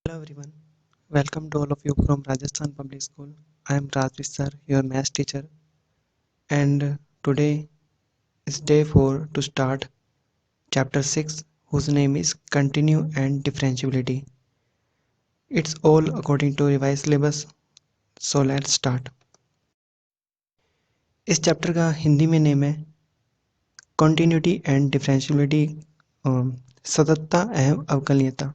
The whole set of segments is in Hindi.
Hello everyone, welcome to all of you from Rajasthan Public School. I am Rajvi sir, your maths teacher, and today is day 4 to start chapter 6, whose name is Continue and Differentiability. It's all according to revised syllabus, so let's start. इस चैप्टर का हिंदी में नेम है कॉन्टिन्यूटी एंड डिफरेंशियबिलिटी, सततता एवं अवकलनीयता।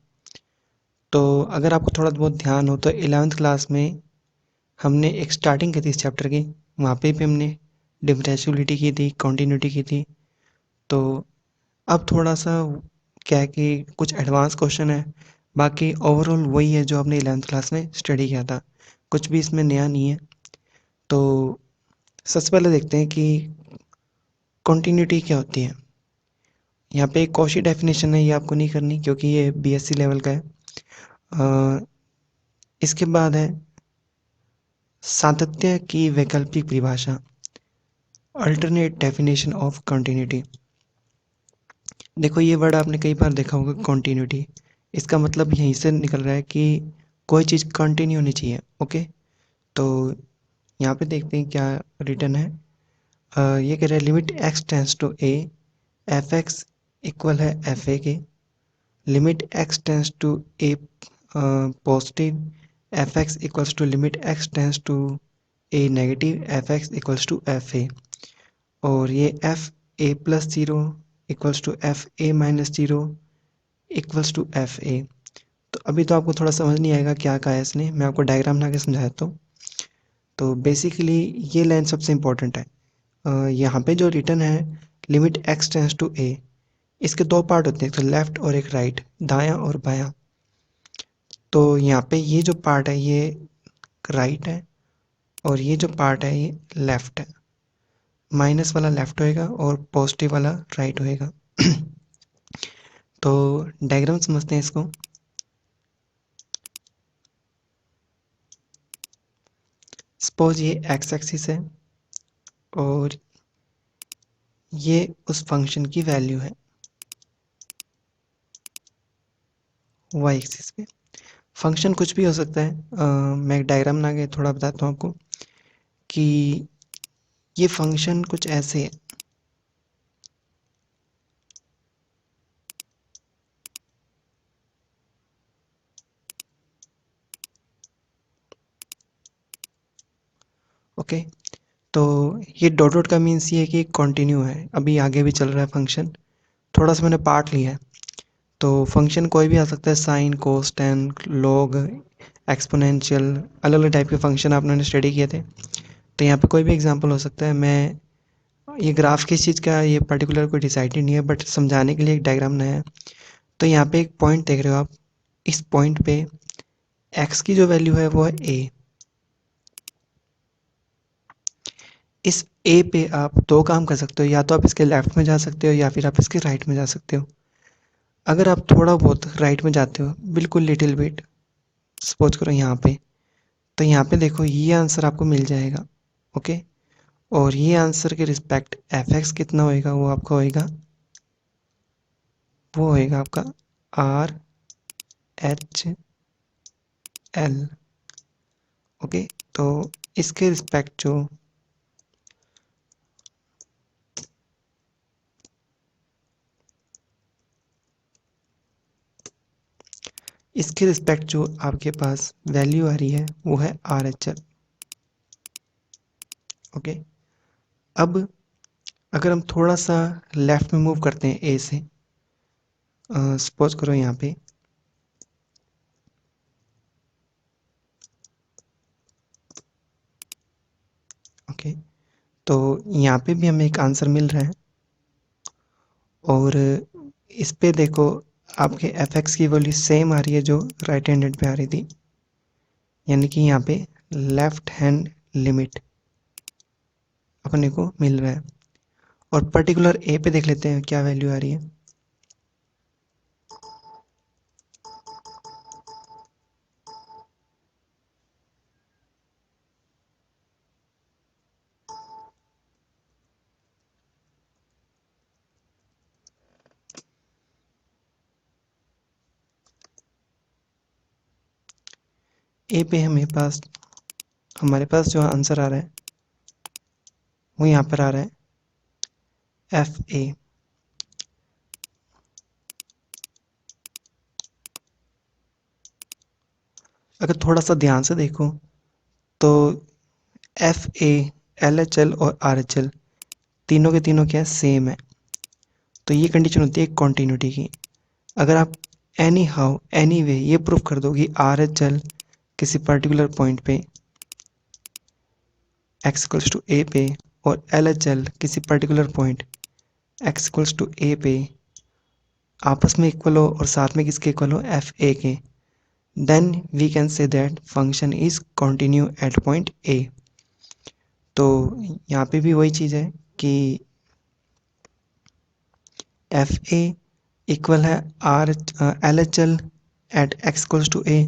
तो अगर आपको थोड़ा बहुत ध्यान हो तो 11th क्लास में हमने एक स्टार्टिंग की थी इस चैप्टर की, वहाँ पे भी हमने डिफरेंशियबिलिटी की थी, कॉन्टिन्यूटी की थी। तो अब थोड़ा सा क्या है कि कुछ एडवांस क्वेश्चन है, बाकी ओवरऑल वही है जो आपने 11th क्लास में स्टडी किया था, कुछ भी इसमें नया नहीं है। तो सबसे पहले देखते हैं कि कॉन्टिन्यूटी क्या होती है। यहाँ पे एक कौशी डेफिनेशन है, ये आपको नहीं करनी क्योंकि ये बीएससी लेवल का है। इसके बाद है सातत्य की वैकल्पिक परिभाषा, अल्टरनेट डेफिनेशन ऑफ कंटिन्यूटी। देखो ये वर्ड आपने कई बार देखा होगा कंटिन्यूटी, इसका मतलब यहीं से निकल रहा है कि कोई चीज़ कंटिन्यू होनी चाहिए। ओके, तो यहाँ पे देखते हैं क्या रिटर्न है। ये कह रहा है limit x tends to A, F x equal है एफ ए के। Limit x tends to a positive, f x equals to limit x tends to a negative, f x equals to f a. और ये f a plus zero equals to f a minus zero equals to f a. तो अभी तो आपको थोड़ा समझ नहीं आएगा क्या कहा है इसने, मैं आपको डायग्राम बना के समझाता हूँ। तो बेसिकली ये लाइन सबसे इम्पोर्टेंट है। यहाँ पे जो रिटर्न है लिमिट एक्स टेंस टू ए, इसके दो पार्ट होते हैं, एक तो लेफ्ट और एक राइट, दायां और बायां। तो यहाँ पे ये जो पार्ट है ये राइट है और ये जो पार्ट है ये लेफ्ट है। माइनस वाला लेफ्ट होएगा और पॉजिटिव वाला राइट होएगा। तो डायग्राम समझते हैं इसको। सपोज ये एक्स एक्सिस है और ये उस फंक्शन की वैल्यू है वाई एक्सिस पे। फंक्शन कुछ भी हो सकता है। मैं एक डायग्राम बना के थोड़ा बताता हूँ आपको कि ये फंक्शन कुछ ऐसे है। ओके, तो ये डॉट डॉट का मीन्स ये है कि कंटिन्यू है, अभी आगे भी चल रहा है फंक्शन। थोड़ा सा मैंने पार्ट लिया है। तो फंक्शन कोई भी आ सकता है, साइन, कोस, टेन, लॉग, एक्सपोनेंशियल, अलग अलग टाइप के फंक्शन आपने स्टडी किए थे। तो यहाँ पे कोई भी एग्जांपल हो सकता है। मैं ये ग्राफ किस चीज़ का ये पर्टिकुलर कोई डिसाइडेड नहीं है, बट समझाने के लिए एक डायग्राम बनाया है। तो यहाँ पे एक पॉइंट देख रहे हो आप, इस पॉइंट पे एक्स की जो वैल्यू है वो है ए। इस ए पे आप दो काम कर सकते हो, या तो आप इसके लेफ्ट में जा सकते हो या फिर आप इसके राइट में जा सकते हो। अगर आप थोड़ा बहुत राइट में जाते हो, बिल्कुल लिटिल बिट, सपोज करो यहाँ पे, तो यहाँ पे देखो ये आंसर आपको मिल जाएगा। ओके, और ये आंसर के रिस्पेक्ट एफ एक्स कितना होएगा, वो आपका होएगा, वो होएगा आपका आर एच एल। ओके, तो इसके रिस्पेक्ट जो इसके रिस्पेक्ट जो आपके पास वैल्यू आ रही है वो है आर एच एल। ओके, अब अगर हम थोड़ा सा लेफ्ट में मूव करते हैं ए से, सपोज करो यहाँ पे, ओके, तो यहाँ पे भी हमें एक आंसर मिल रहा है। और इस पे देखो आपके एफ एक्स की वैल्यू सेम आ रही है जो राइट हैंडेड पे आ रही थी, यानी कि यहाँ पे लेफ्ट हैंड लिमिट अपने को मिल रहा है। और पर्टिकुलर ए पे देख लेते हैं क्या वैल्यू आ रही है। ए पे हमारे पास जो आंसर आ रहा है वो यहाँ पर आ रहा है एफ ए। अगर थोड़ा सा ध्यान से देखो तो F A, L H L और आर एच एल तीनों के तीनों क्या है, सेम है। तो ये कंडीशन होती है कॉन्टिन्यूटी की। अगर आप एनी हाउ एनी वे ये प्रूव कर दो कि आर एच एल किसी पर्टिकुलर पॉइंट पे एक्स इक्वल्स टू ए पे और एल एच एल किसी particular point X equals to A पे आपस में इक्वल हो और साथ में किसके इक्वल हो, एफ ए के, then we can say that function is continue at point A. तो यहाँ पे भी वही चीज़ है कि एफ ए इक्वल है R L H L at x equals to A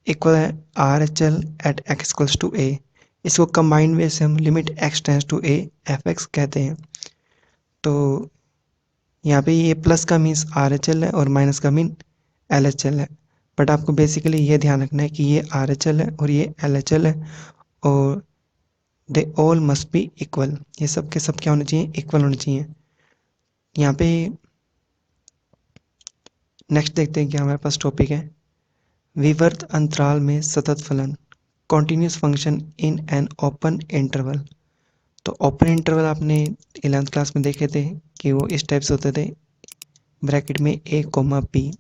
equal है R H L at x equals to A. इसको कंबाइंड वे से हम limit x tends to A F X कहते हैं। तो यहाँ पे ये प्लस का मीन्स आर एच एल है और माइनस का मीन एल एच एल है। बट आपको बेसिकली ये ध्यान रखना है कि ये आर एच एल है और ये एल एच एल है और they all must be equal. ये सब के सब क्या होने चाहिए, इक्वल होने चाहिए। यहाँ पे नेक्स्ट देखते हैं क्या हमारे पास टॉपिक है, विवर्त अंतराल में सतत फलन, continuous function in an open interval. तो ओपन इंटरवल आपने 11th क्लास में देखे थे कि वो इस टाइप से होते थे, ब्रैकेट में ए कोमा बी।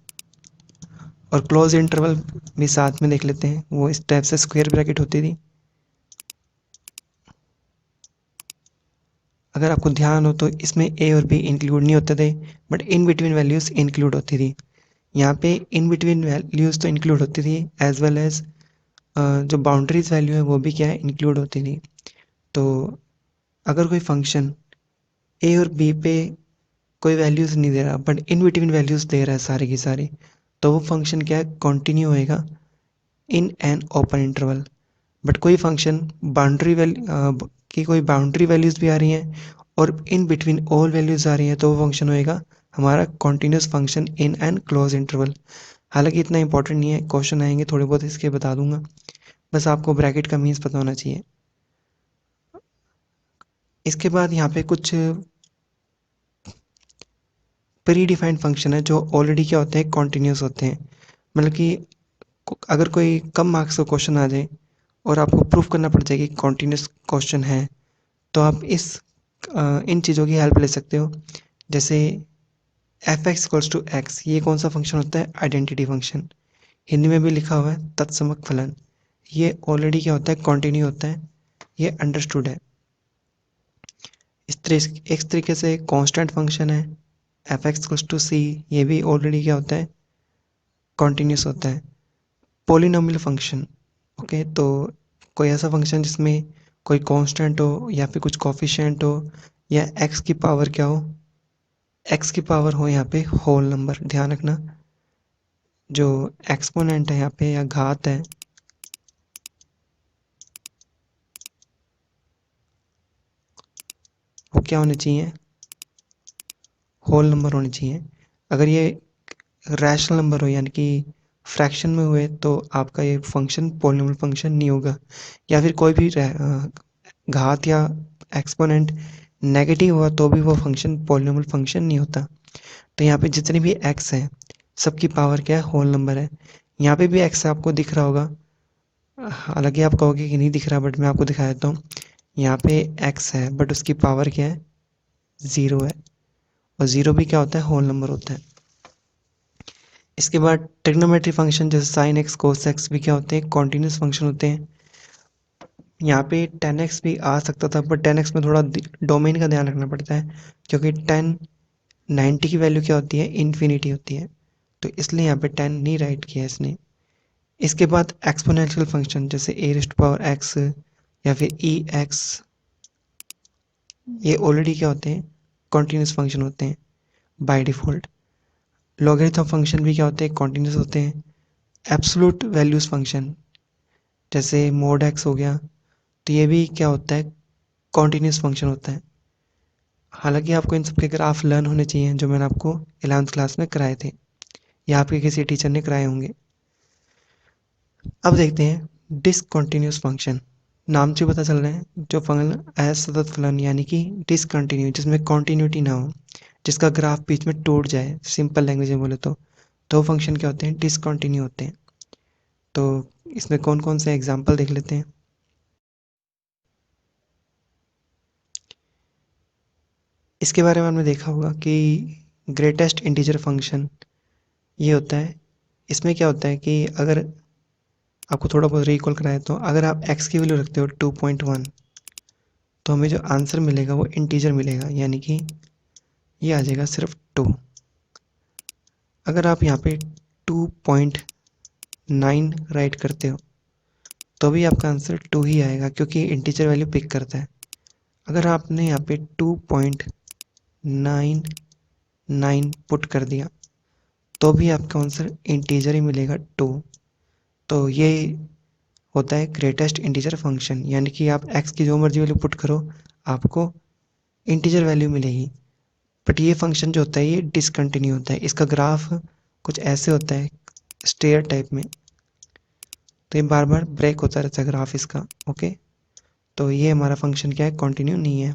और क्लोज इंटरवल भी साथ में देख लेते हैं, वो इस टाइप से स्क्वायर ब्रैकेट होती थी। अगर आपको ध्यान हो तो इसमें ए और बी इंक्लूड नहीं होते थे, but in between values include होती थी। यहाँ पे इन बिटवीन वैल्यूज़ तो इंक्लूड होती थी एज वेल एज जो बाउंड्रीज वैल्यू है वो भी क्या है, इंक्लूड होती थी। तो अगर कोई फंक्शन ए और बी पे कोई वैल्यूज़ नहीं दे रहा बट इन बिटवीन वैल्यूज़ दे रहा है सारी की सारी, तो वो फंक्शन क्या है, कंटिन्यू होएगा in an open interval. But कोई फंक्शन बाउंड्री वैल्यू की कोई बाउंड्री वैल्यूज़ भी आ रही हैं और इन बिटवीन ऑल वैल्यूज़ आ रही हैं, तो वो फंक्शन होएगा हमारा continuous function in an close interval. हालांकि इतना इंपॉर्टेंट नहीं है, क्वेश्चन आएंगे थोड़े बहुत इसके बता दूंगा, बस आपको ब्रैकेट का मीन्स पता होना चाहिए। इसके बाद यहाँ पे कुछ प्री डिफाइंड फंक्शन है जो ऑलरेडी क्या होते हैं, कॉन्टिन्यूस होते हैं। मतलब कि अगर कोई कम मार्क्स का क्वेश्चन आ जाए और आपको प्रूफ करना पड़ जाए कि कॉन्टिन्यूस क्वेश्चन है, तो आप इन चीज़ों की हेल्प ले सकते हो। जैसे f x equals to x, ये कौन सा फंक्शन होता है, आइडेंटिटी फंक्शन। हिंदी में भी लिखा हुआ है तत्समक फलन। ये ऑलरेडी क्या होता है, कॉन्टिन्यू होता है, ये अंडरस्टूड है। इस तरीके से कांस्टेंट फंक्शन है एफ एक्स इक्वल्स टू सी, ये भी ऑलरेडी क्या होता है, कॉन्टिन्यूस होता है। पोलिनोमियल फंक्शन, ओके, तो कोई ऐसा फंक्शन जिसमें कोई कांस्टेंट हो या फिर कुछ कोफिशिएंट हो या एक्स की पावर क्या हो, एक्स की पावर हो यहाँ पे होल नंबर। ध्यान रखना जो एक्सपोनेंट है यहाँ पे या घात है, वो क्या होने चाहिए, होल नंबर होने चाहिए। अगर ये रैशनल नंबर हो यानी कि फ्रैक्शन में हुए तो आपका ये फंक्शन पोलिनोमियल फंक्शन नहीं होगा। या फिर कोई भी घात या एक्सपोनेंट नेगेटिव हुआ तो भी वो फंक्शन पोलिनोमियल फंक्शन नहीं होता। तो यहाँ पे जितने भी एक्स हैं सबकी पावर क्या है, होल नंबर है। यहाँ पे भी एक्स आपको दिख रहा होगा, हालांकि आप कहोगे कि नहीं दिख रहा, बट मैं आपको दिखा देता हूँ। यहाँ पे एक्स है बट उसकी पावर क्या है, ज़ीरो है। और ज़ीरो भी क्या होता है, होल नंबर होता है। इसके बाद ट्रिग्नोमेट्री फंक्शन जैसे साइन एक्स कोस एक्स भी क्या होते हैं, कॉन्टिन्यूस फंक्शन होते हैं। यहाँ पे 10x भी आ सकता था बट 10x में थोड़ा डोमेन का ध्यान रखना पड़ता है, क्योंकि 90 की वैल्यू क्या होती है, इन्फिनिटी होती है। तो इसलिए यहाँ पे 10 नहीं राइट किया इसने। इसके बाद एक्सपोनेंशियल फंक्शन जैसे ए रेस्ट पावर एक्स या फिर ई एक्स, ये ऑलरेडी क्या होते हैं, कॉन्टिन्यूस फंक्शन होते हैं बाय डिफ़ॉल्ट। लॉगरिथम फंक्शन भी क्या होते हैं, कॉन्टिन्यूस होते हैं। एब्सोल्यूट वैल्यूज फंक्शन जैसे मोड एक्स हो गया, तो ये भी क्या होता है, कॉन्टिन्यूस फंक्शन होता है। हालांकि आपको इन सब के ग्राफ लर्न होने चाहिए जो मैंने आपको 11th क्लास में कराए थे या आपके किसी टीचर ने कराए होंगे। अब देखते हैं डिसकंटिन्यूअस फंक्शन। नाम से पता चल रहा है जो फंक्शन असतत फलन यानी कि डिसकंटिन्यू, जिसमें कॉन्टिन्यूटी ना हो, जिसका ग्राफ बीच में टूट जाए, सिंपल लैंग्वेज में बोले तो फंक्शन क्या होते हैं, डिसकंटिन्यू होते हैं। तो इसमें कौन कौन से एग्जाम्पल देख लेते हैं। इसके बारे में हमने देखा होगा कि ग्रेटेस्ट इंटीजर फंक्शन ये होता है। इसमें क्या होता है कि अगर आपको थोड़ा बहुत रिकॉल कराए तो अगर आप x की वैल्यू रखते हो 2.1, तो हमें जो आंसर मिलेगा वो इंटीजर मिलेगा, यानी कि ये आ जाएगा सिर्फ 2। अगर आप यहाँ पे 2.9 राइट करते हो तो भी आपका आंसर 2 ही आएगा, क्योंकि इंटीजर वैल्यू पिक करता है। अगर आपने यहाँ पे 2.99 पुट कर दिया तो भी आपका आंसर इंटीजर ही मिलेगा 2। तो ये होता है ग्रेटेस्ट इंटीजर फंक्शन, यानी कि आप x की जो मर्जी वैल्यू पुट करो आपको इंटीजर वैल्यू मिलेगी। बट ये फंक्शन जो होता है ये डिसकंटिन्यू होता है, इसका ग्राफ कुछ ऐसे होता है स्टेयर टाइप में, तो ये बार बार ब्रेक होता रहता है ग्राफ इसका। ओके, तो ये हमारा फंक्शन क्या है, कंटिन्यू नहीं है।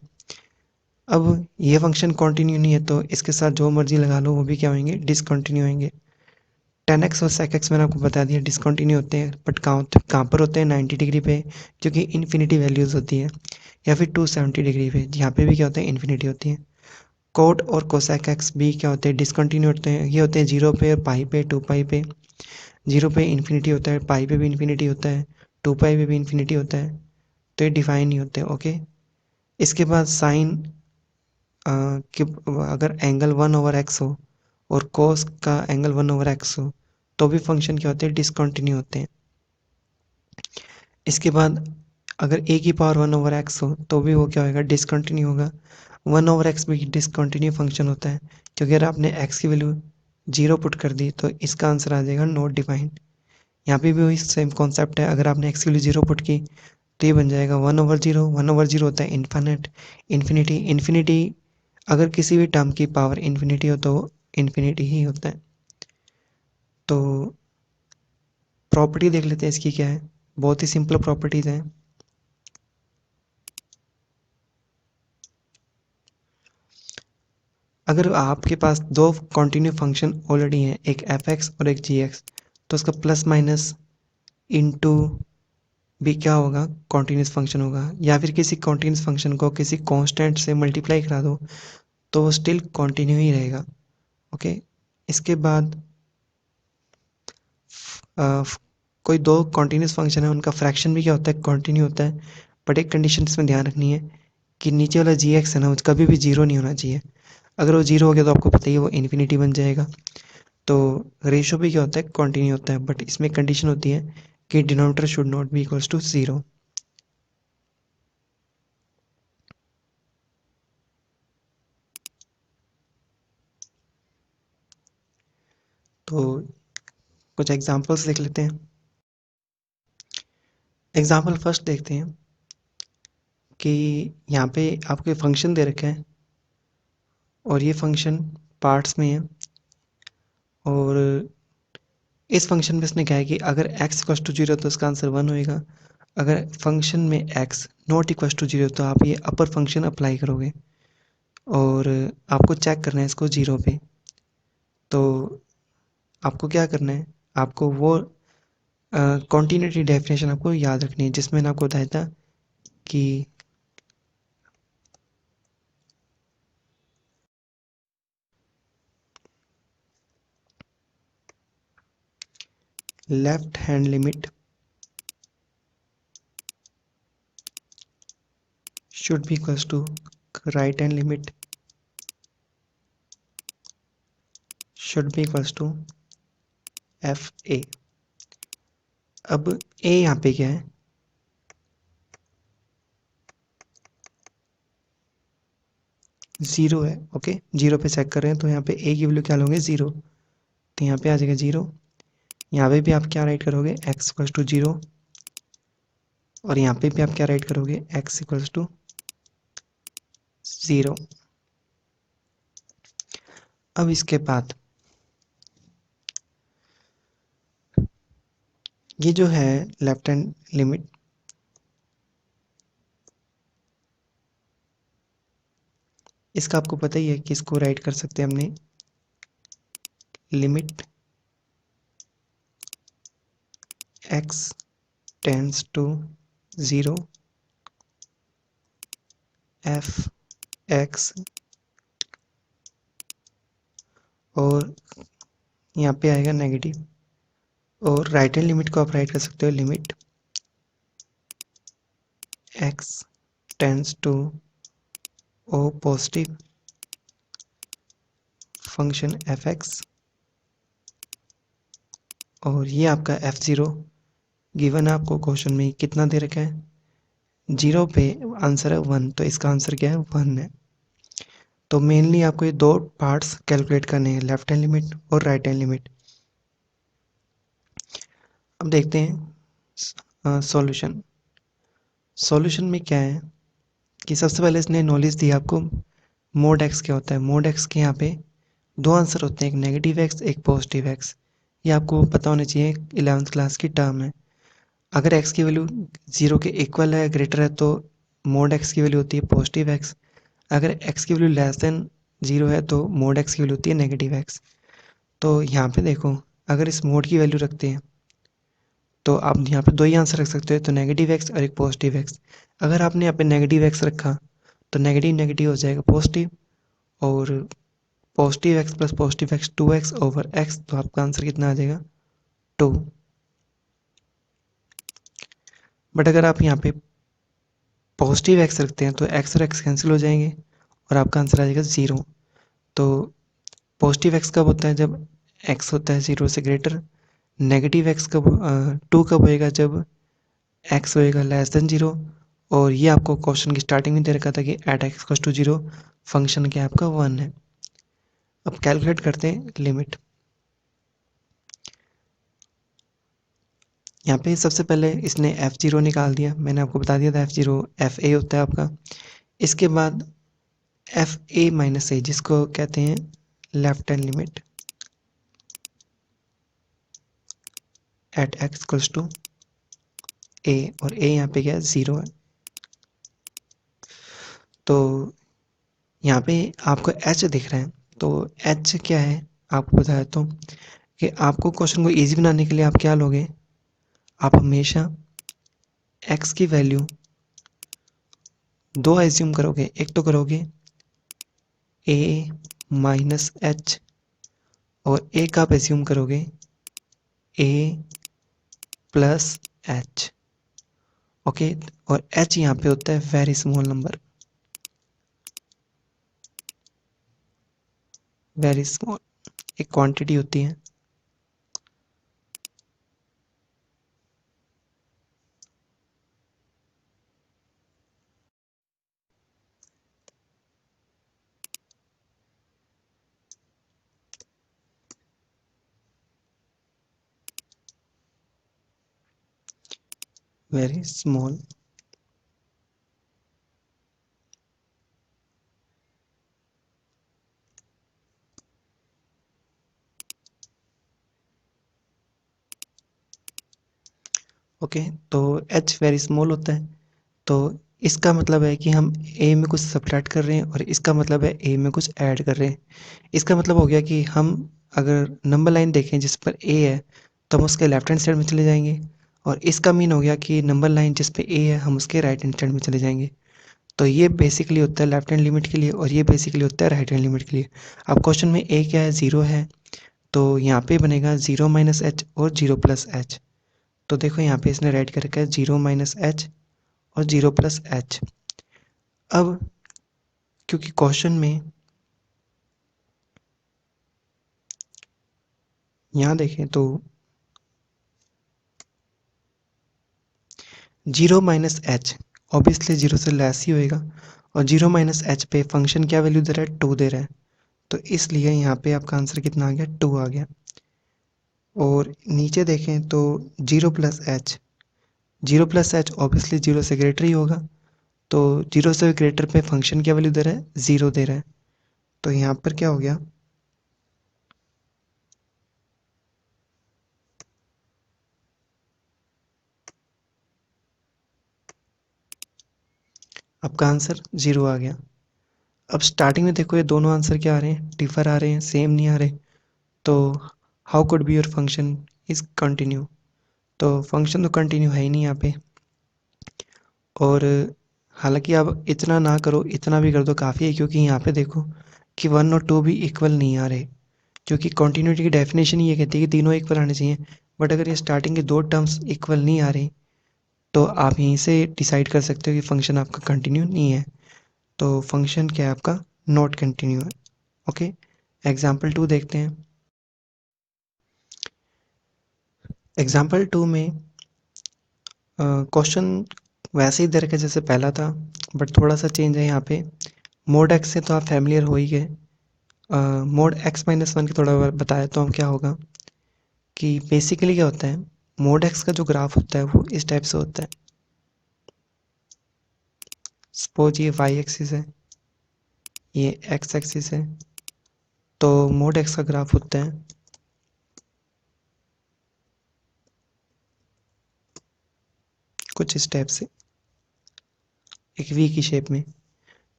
अब ये फंक्शन कंटिन्यू नहीं है तो इसके साथ जो मर्जी लगा लो वो भी क्या होंगे, डिसकंटिन्यू होंगे। 10x और sec x मैंने आपको बता दिया डिसकंटिन्यू होते हैं, बट कहाँ पर होते हैं, 90 डिग्री पे, जो कि इन्फिनिटी वैल्यूज़ होती है, या फिर 270 डिग्री पे, यहाँ पे भी क्या होता है, इन्फिनिटी होती है। कोट और कोसेक एक्स भी क्या होते हैं, डिसकंटिन्यू होते हैं। ये होते हैं 0 पे, पाई पे, 2 पाई पे। 0 पे इन्फिनिटी होता है, पाई पे भी इन्फिनिटी होता है, 2 पाई पे भी इन्फिनिटी होता है। तो ये डिफाइन नहीं होते। ओके, इसके बाद साइन कि अगर एंगल 1/x हो और कोस का एंगल 1/x हो तो भी फंक्शन क्या होते हैं, डिसकंटिन्यू होते हैं। इसके बाद अगर a की पावर 1/x हो तो भी वो क्या होगा, डिसकंटिन्यू होगा। 1/x भी डिसकंटिन्यू फंक्शन होता है, क्योंकि अगर आपने x की वैल्यू 0 पुट कर दी तो इसका आंसर आ जाएगा नॉट डिफाइंड। यहाँ पे भी वही सेम कॉन्सेप्ट है, अगर आपने x की वैल्यू 0 पुट की तो ये बन जाएगा 1/0। 1/0 होता है इन्फिनिट, इन्फिनिटी। इन्फिनिटी अगर किसी भी टर्म की पावर इन्फिनिटी हो तो वो इन्फिनिटी ही होता है। तो प्रॉपर्टी देख लेते हैं इसकी क्या है, बहुत ही सिंपल प्रॉपर्टीज हैं। अगर आपके पास दो कॉन्टिन्यू फंक्शन ऑलरेडी हैं, एक एफ एक्स और एक जी एक्स, तो उसका प्लस माइनस इनटू भी क्या होगा, कॉन्टिन्यूस फंक्शन होगा। या फिर किसी कॉन्टिन्यूस फंक्शन को किसी कांस्टेंट से मल्टीप्लाई करा दो तो वो स्टिल कॉन्टिन्यू ही रहेगा। ओके, इसके बाद अ, कोई दो कॉन्टिन्यूस फंक्शन है, उनका फ्रैक्शन भी क्या होता है, कॉन्टिन्यू होता है। बट एक कंडीशन इसमें ध्यान रखनी है कि नीचे वाला जी एक्स है ना, उसका कभी भी जीरो नहीं होना चाहिए। अगर वो जीरो हो गया तो आपको पता ही है वो इन्फिनिटी बन जाएगा। तो रेशो भी क्या होता है, कॉन्टिन्यू होता है, बट इसमें कंडीशन होती है कि denominator should not be equals to 0। तो कुछ एग्जांपल्स देख लेते हैं। एग्जांपल फर्स्ट देखते हैं कि यहाँ पे आपको फंक्शन दे रखा है और ये फंक्शन पार्ट्स में है, और इस फंक्शन में इसने कहा है कि अगर x इक्वल्स टू 0 तो इसका आंसर 1 होएगा। अगर फंक्शन में x नॉट इक्वल्स टू 0 तो आप ये अपर फंक्शन अप्लाई करोगे और आपको चेक करना है इसको 0 पे। तो आपको क्या करना है, आपको वो कॉन्टिन्यूटी डेफिनेशन आपको याद रखनी है, जिसमें मैंने आपको बताया था कि left hand limit should be equals to right hand limit should be equals to f a. अब ए यहाँ पे क्या है, जीरो है। ओके, जीरो पे चेक कर रहे हैं तो यहाँ पे ए की वैल्यू क्या लोगे, जीरो। तो यहाँ पे आ जाएगा जीरो। यहाँ पे भी आप क्या राइट करोगे, एक्स इक्वल्स टू जीरो, और यहाँ पे भी आप क्या राइट करोगे, एक्स इक्वल्स टू जीरो। अब इसके बाद ये जो है लेफ्ट हैंड लिमिट, इसका आपको पता ही है कि इसको राइट कर सकते हैं हमने limit x tends to 0 f x, और यहाँ पे आएगा नेगेटिव, और राइट हैंड लिमिट को आप राइट कर सकते हो limit x tends to o positive function f(x), और ये आपका f0 गिवन है आपको क्वेश्चन में कितना दे रखा है 0 पे, आंसर है 1, तो इसका आंसर क्या है 1 है। तो मेनली आपको ये दो पार्ट्स कैलकुलेट करने हैं, लेफ्ट हैंड लिमिट और राइट हैंड लिमिट। अब देखते हैं सॉल्यूशन। सॉल्यूशन में क्या है कि सबसे पहले इसने नॉलेज दी आपको मोड एक्स क्या होता है। मोड एक्स के यहाँ पे दो आंसर होते हैं, एक नेगेटिव एक्स एक पॉजिटिव एक्स। ये आपको पता होना चाहिए, 11th क्लास की टर्म है। अगर एक्स की वैल्यू 0 के इक्वल है, ग्रेटर है, तो मोड एक्स की वैल्यू होती है पॉजिटिव एक्स। अगर एक्स की वैल्यू लेस देन 0 है तो मोड एक्स की वैल्यू होती है नेगेटिव एक्स। तो यहाँ पे देखो, अगर इस मोड की वैल्यू रखते हैं तो आप यहाँ पे दो ही आंसर रख सकते हो, तो नेगेटिव एक्स और एक पॉजिटिव एक्स। अगर आपने यहाँ पे नेगेटिव एक्स रखा तो नेगेटिव नेगेटिव हो जाएगा पॉजिटिव, और positive x plus positive x 2x over x, तो आपका आंसर कितना आ जाएगा 2। बट अगर आप यहाँ पे पॉजिटिव एक्स रखते हैं तो एक्स और एक्स कैंसिल हो जाएंगे और आपका आंसर आ जाएगा 0। तो पॉजिटिव एक्स कब होता है, जब एक्स होता है 0 से ग्रेटर। नेगेटिव एक्स कब 2 कब होएगा, जब एक्स होएगा लेस देन 0। और ये आपको क्वेश्चन की स्टार्टिंग में दे रखा था कि एट एक्स टू 0 फंक्शन क्या आपका 1 है। अब कैलकुलेट करते हैं लिमिट। यहाँ पे सबसे पहले इसने f0 निकाल दिया, मैंने आपको बता दिया था f0 fa होता है आपका। इसके बाद fa माइनस ए, जिसको कहते हैं left hand limit at X to A, और ए यहाँ पे क्या है 0 है। तो यहाँ पे आपको h दिख रहा है, तो h क्या है आपको बताया, तो कि आपको क्वेश्चन को इजी बनाने के लिए आप क्या लोगे, आप हमेशा x की वैल्यू दो एज्यूम करोगे। एक तो करोगे a माइनस एच, और एक आप एज्यूम करोगे a प्लस एच। ओके, और h यहाँ पे होता है very small number, very small एक क्वांटिटी होती है। Very small. ओके, तो h वेरी स्मॉल होता है, तो इसका मतलब है कि हम a में कुछ सब्ट्रैक्ट कर रहे हैं और इसका मतलब है a में कुछ ऐड कर रहे हैं। इसका मतलब हो गया कि हम अगर नंबर लाइन देखें जिस पर a है तो हम उसके लेफ्ट हैंड साइड में चले जाएंगे, और इसका मीन हो गया कि नंबर लाइन जिस पे a है हम उसके राइट हैंड साइड में चले जाएंगे। तो ये बेसिकली होता है लेफ्ट हैंड लिमिट के लिए, और ये बेसिकली होता है राइट हैंड लिमिट के लिए। अब क्वेश्चन में a क्या है 0 है, तो यहाँ पे बनेगा 0 माइनस एच और 0 प्लस एच। तो देखो यहाँ पे इसने राइट कर रखा है 0 माइनस एच और 0 प्लस एच। अब क्योंकि क्वेश्चन में यहाँ देखें तो 0 माइनस एच ऑब्वियसली 0 से लेस ही होएगा, और 0 माइनस एच पे फंक्शन क्या वैल्यू दे रहा है 2 दे रहा है, तो इसलिए यहाँ पे आपका आंसर कितना आ गया 2 आ गया। और नीचे देखें तो 0 plus H, 0 plus H obviously 0 से ग्रेटर ही होगा, तो 0 से ग्रेटर पे फंक्शन क्या वैल्यू दे रहा है 0 दे रहा है। तो यहाँ पर क्या हो गया, आपका आंसर 0 आ गया। अब स्टार्टिंग में देखो ये दोनों आंसर क्या आ रहे हैं, डिफर आ रहे हैं, सेम नहीं आ रहे। तो how could be your function is continue. तो फंक्शन तो कंटिन्यू है ही नहीं यहाँ पे। और हालांकि आप इतना ना करो, इतना भी कर दो काफ़ी है, क्योंकि यहाँ पे देखो कि 1 और 2 भी इक्वल नहीं आ रहे, क्योंकि कंटिन्यूटी की डेफिनेशन ये कहती है कि तीनों इक्वल आने चाहिए। बट अगर ये स्टार्टिंग के दो टर्म्स इक्वल नहीं आ रहे, तो आप यहीं से डिसाइड कर सकते हो कि फंक्शन आपका कंटिन्यू नहीं है। तो फंक्शन क्या है आपका, नॉट कंटिन्यू है। ओके, एग्जाम्पल 2 देखते हैं। एग्जाम्पल 2 में क्वेश्चन वैसे ही दे रखा है जैसे पहला था, बट थोड़ा सा चेंज है यहाँ पे। मोड एक्स से तो आप फैमिलियर हो ही गए। मोड x-1 की थोड़ा बताया तो हम क्या होगा कि बेसिकली क्या होता है, मोड एक्स का जो ग्राफ होता है वो इस टाइप से होता है। सपोज ये वाई एक्सिस है, ये एक्स एक्सिस है। तो मोड एक्स का ग्राफ होता है कुछ इस टाइप से, एक वी की शेप में।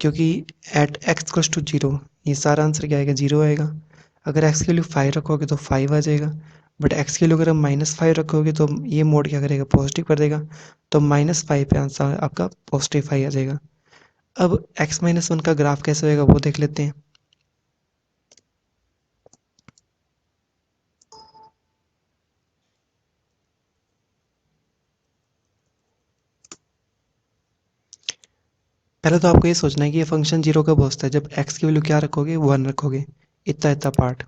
क्योंकि एट एक्स इक्वल्स टू 0, ये सारा आंसर क्या आएगा, 0 आएगा। अगर एक्स की वैल्यू 5 रखोगे तो 5 आ जाएगा। बट एक्स की वैल्यू अगर -5 रखोगे तो ये मोड क्या करेगा, पॉजिटिव कर देगा। तो -5 पे आंसर आपका पॉजिटिव 5 आ जाएगा। अब x-1 का ग्राफ कैसे होएगा वो देख लेते हैं। पहले तो आपको ये सोचना है कि ये फंक्शन 0 कब पहुंचता है, जब x की वैल्यू क्या रखोगे, 1 रखोगे। इतना इतना पार्ट।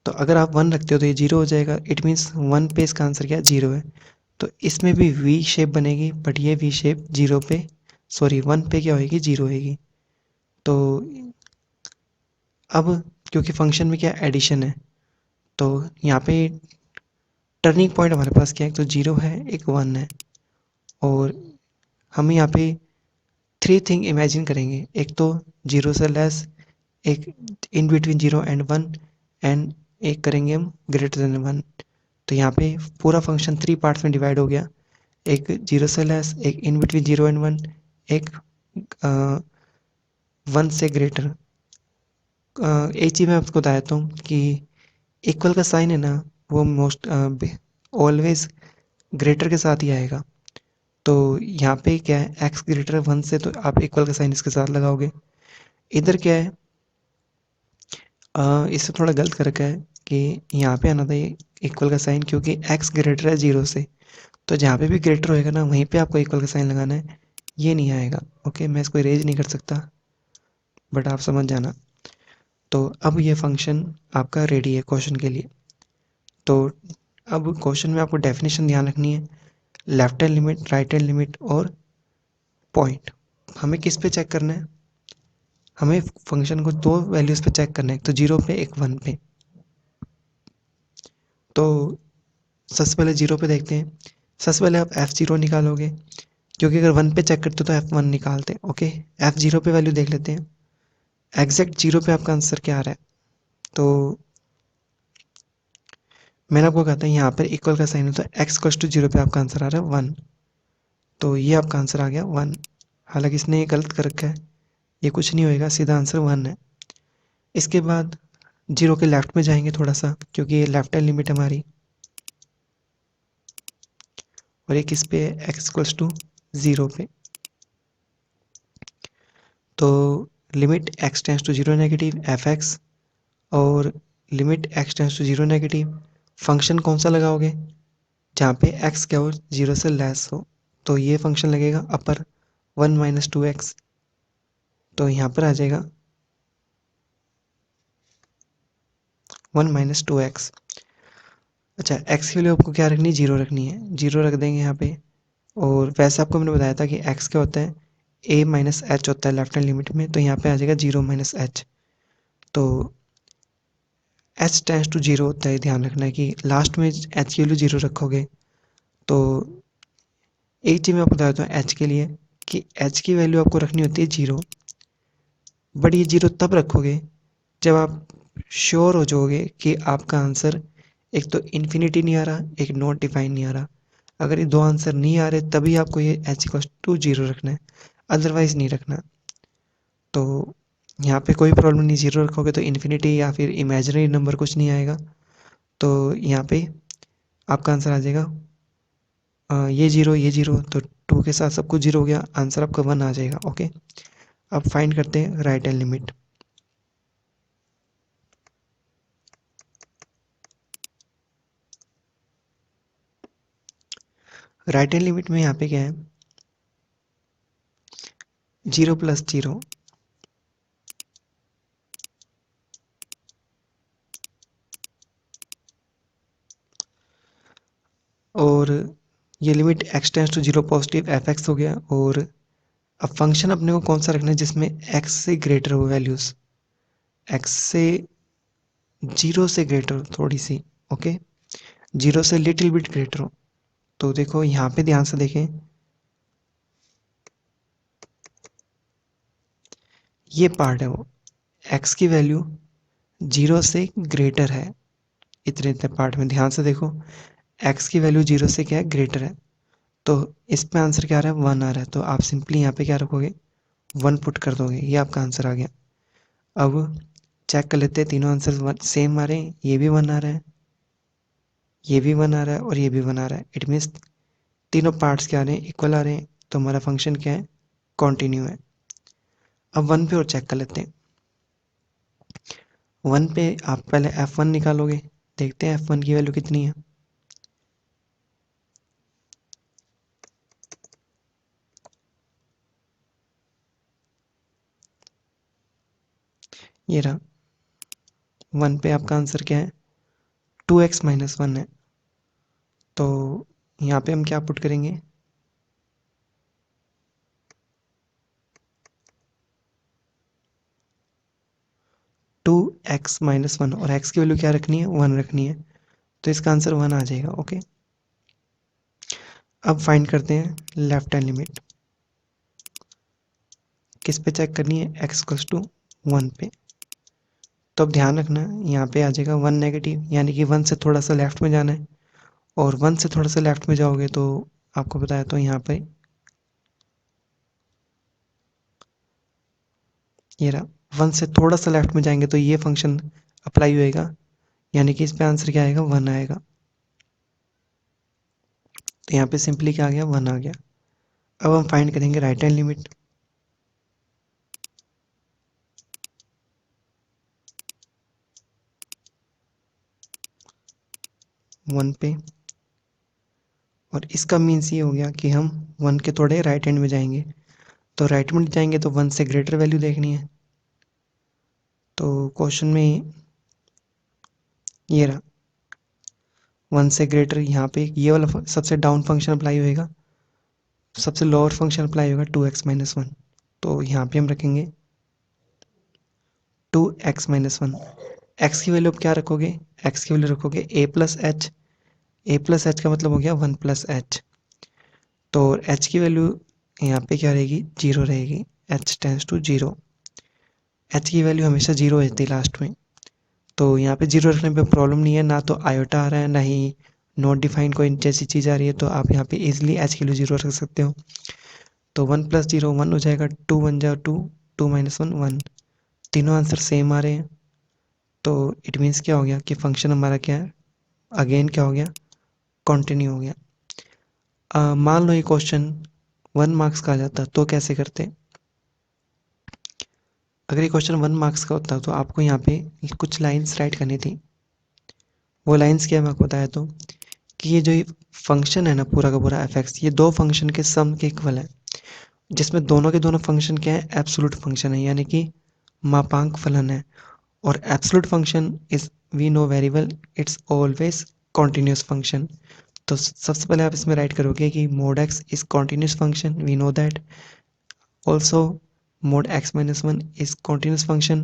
तो अगर आप 1 रखते हो तो ये 0 हो जाएगा। इट मीन्स 1 पे इसका आंसर क्या है, 0 है। तो इसमें भी वी शेप बनेगी, बट ये वी शेप 0 पे, सॉरी 1 पे क्या होएगी, 0 होएगी। तो अब क्योंकि फंक्शन में क्या एडिशन है, तो यहाँ पे टर्निंग पॉइंट हमारे पास क्या है, एक तो 0 है, एक 1 है। और हम यहाँ पे 3 थिंग इमेजिन करेंगे, एक तो 0 से लेस, एक इन बिटवीन 0 एंड 1, एंड एक करेंगे हम ग्रेटर देन 1। तो यहाँ पे पूरा फंक्शन 3 पार्ट्स में डिवाइड हो गया। एक 0 से लेस, एक इन बिटवीन 0 एंड 1, एक 1 से ग्रेटर। एक चीज़ मैं आपको बता देता हूँ कि इक्वल का साइन है ना, वो मोस्ट ऑलवेज ग्रेटर के साथ ही आएगा। तो यहाँ पे क्या है, एक्स ग्रेटर 1 से, तो आप इक्वल का साइन इसके साथ लगाओगे। इधर क्या है, इससे थोड़ा गलत कर रखा है कि यहाँ पे आना था ये इक्वल का साइन, क्योंकि एक्स ग्रेटर है 0 से। तो जहाँ पे भी ग्रेटर होएगा ना, वहीं पे आपको इक्वल का साइन लगाना है, ये नहीं आएगा। ओके, मैं इसको इरेज नहीं कर सकता, बट आप समझ जाना। तो अब ये फंक्शन आपका रेडी है क्वेश्चन के लिए। तो अब क्वेश्चन में आपको डेफिनेशन ध्यान रखनी है, left hand limit, right hand limit और पॉइंट। हमें किस पे चेक करना है, हमें फंक्शन को दो वैल्यूज़ पे चेक करना है, एक तो 0 पे, एक 1 पे। तो सबसे पहले 0 पे देखते हैं। सबसे पहले आप f0 निकालोगे, क्योंकि अगर 1 पे चेक करते हो तो f1 निकालते हैं। ओके, f0 पे वैल्यू देख लेते हैं। एग्जैक्ट 0 पे आपका आंसर क्या आ रहा है। तो मैंने आपको कहा था यहाँ पर इक्वल का साइन होता है, x=0 पे आपका आंसर आ रहा है 1। तो ये आपका आंसर आ गया 1। हालांकि इसने ये गलत कर रखा है, ये कुछ नहीं होएगा, सीधा आंसर 1 है। इसके बाद 0 के लेफ्ट में जाएंगे थोड़ा सा, क्योंकि ये लेफ्ट हैंड लिमिट हमारी, और एक इस पे x=0 पे। तो लिमिट x→0 नेगेटिव f(x), और लिमिट x→0 नेगेटिव, फंक्शन कौन सा लगाओगे जहाँ पे x क्या हो, 0 से लेस हो। तो ये फंक्शन लगेगा अपर 1 - 2x। तो यहाँ पर आ जाएगा 1 - 2x। अच्छा, x के लिए आपको क्या रखनी है, 0 रखनी है, 0 रख देंगे यहाँ पे। और वैसे आपको मैंने बताया था कि x क्या होता है, a - h होता है लेफ्ट हैंड लिमिट में। तो यहाँ पे आ जाएगा 0 - h। तो h→0 होता है, ध्यान रखना है कि लास्ट में h की वैल्यू 0 रखोगे। तो एक चीज़ मैं आपको बता देता हूँ h के लिए, कि h की वैल्यू आपको रखनी होती है 0। बट ये 0 तब रखोगे जब आप श्योर हो जाओगे कि आपका आंसर एक तो इन्फिनिटी नहीं आ रहा, एक नॉट डिफाइन नहीं आ रहा। अगर ये दो आंसर नहीं आ रहे, तभी आपको ये h=0 रखना है। अदरवाइज नहीं रखना। तो यहाँ पे कोई प्रॉब्लम नहीं, जीरो रखोगे तो इन्फिनिटी या फिर इमेजिनरी नंबर कुछ नहीं आएगा। तो यहाँ पे आपका आंसर आ जाएगा ये जीरो तो टू के साथ सब कुछ जीरो हो गया, आंसर आपका वन आ जाएगा। ओके, अब फाइंड करते हैं right hand limit. Right hand limit में यहाँ पे क्या है, जीरो प्लस जीरो, और ये limit x tends to zero positive f x हो गया। और अब फंक्शन अपने को कौन सा रखना है जिसमें एक्स से ग्रेटर हो वैल्यूज, एक्स से जीरो से ग्रेटर थोड़ी सी, ओके, जीरो से लिटिल बिट ग्रेटर हो। तो देखो यहाँ पे ध्यान से देखें, ये पार्ट है वो, एक्स की वैल्यू जीरो से ग्रेटर है, इतने इतने पार्ट में ध्यान से देखो, एक्स की वैल्यू जीरो से क्या है, ग्रेटर है। तो इस पे आंसर क्या आ रहा है, वन आ रहा है। तो आप सिंपली यहाँ पे क्या रखोगे, वन पुट कर दोगे, ये आपका आंसर आ गया। अब चेक कर लेते हैं, तीनों आंसर सेम आ रहे हैं, ये भी वन आ रहा है, ये भी वन आ रहा है और ये भी वन आ रहा है। इट मीन्स तीनों पार्ट्स क्या आ रहे हैं, इक्वल आ रहे हैं। तो हमारा फंक्शन क्या है, कॉन्टिन्यू है। अब वन पे और चेक कर लेते हैं। वन पे आप पहले एफ वन निकालोगे, देखते हैं एफ वन की वैल्यू कितनी है। ये रहा, वन पे आपका आंसर क्या है, टू एक्स माइनस वन है। तो यहाँ पे हम क्या पुट करेंगे, टू एक्स माइनस वन, और एक्स की वैल्यू क्या रखनी है, वन रखनी है। तो इसका आंसर वन आ जाएगा। ओके, अब फाइंड करते हैं लेफ्ट हैंड लिमिट। किस पे चेक करनी है, एक्स इक्वल्स टू वन पे। तो अब ध्यान रखना, यहाँ पे आ जाएगा वन नेगेटिव, यानी कि वन से थोड़ा सा लेफ्ट में जाना है। और वन से थोड़ा सा लेफ्ट में जाओगे तो आपको बताया, तो यहाँ पे ये रहा, वन से थोड़ा सा लेफ्ट में जाएंगे तो ये फंक्शन अप्लाई होएगा, यानी कि इस पे आंसर क्या आएगा, वन आएगा। तो यहाँ पे सिंपली क्या आ गया, वन आ गया। अब हम फाइंड करेंगे राइट हैंड लिमिट। वन पे, और इसका मीन्स ये हो गया कि हम वन के थोड़े राइट हैंड में जाएंगे। तो राइट में जाएंगे तो वन से ग्रेटर वैल्यू देखनी है। तो क्वेश्चन में ये रहा, वन से ग्रेटर, यहाँ पे ये वाला सबसे डाउन फंक्शन अप्लाई होएगा, सबसे लोअर फंक्शन अप्लाई होगा टू एक्स माइनस वन। तो यहाँ पे हम रखेंगे two x minus one. X की वैल्यू अब क्या रखोगे, एक्स की वैल्यू रखोगे a plus h. A plus h का मतलब हो गया वन प्लस एच। तो एच की वैल्यू यहाँ पे क्या रहेगी, जीरो रहेगी, h tends to zero. H की वैल्यू हमेशा जीरो रहती है लास्ट में। तो यहाँ पे जीरो रखने पे प्रॉब्लम नहीं है, ना तो आयोटा आ रहा है ना ही नॉट डिफाइंड कोई जैसी चीज़ आ रही है। तो आप यहाँ पे इजीली एच की वैल्यू जीरो रख सकते हो। तो वन प्लस जीरो वन हो जाएगा, टू वन जा two, two minus one one, तीनों आंसर सेम आ रहे हैं। तो इट मीन्स क्या हो गया कि फंक्शन हमारा क्या है, अगेन क्या हो गया, कंटिन्यू हो गया। मान लो ये क्वेश्चन वन मार्क्स का आ जाता तो कैसे करते, अगर ये क्वेश्चन वन मार्क्स का होता तो आपको यहाँ पे कुछ लाइंस राइट करनी थी। वो लाइंस क्या है मैं आपको बताया, तो कि ये जो फंक्शन है ना पूरा का पूरा एफ एक्स, ये दो फंक्शन के सम के इक्वल है, जिसमें दोनों के दोनों फंक्शन क्या है, एब्सोल्यूट फंक्शन है, यानी कि मापांक फलन है। और absolute function is, we know very well, it's always continuous function. तो सबसे पहले आप इसमें राइट करोगे कि mod x is continuous function, we know that. Also mod x minus 1 is continuous function,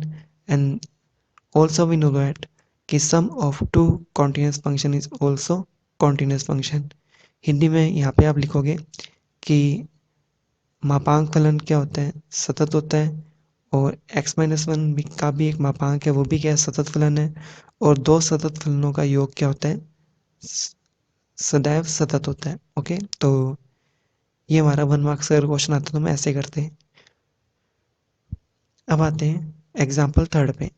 and also we know that कि sum of two continuous function is also continuous function। Hindi में यहाँ पे आप लिखोगे कि मापांक फलन क्या होता है, सतत होता है। और x माइनस वन का भी एक मापांक है, वो भी क्या है, सतत फलन है। और दो सतत फलनों का योग क्या होता है, सदैव सतत होता है। ओके, तो ये हमारा 1 मार्क्स का अगर क्वेश्चन आता तो हम ऐसे करते हैं। अब आते हैं एग्जाम्पल थर्ड पे।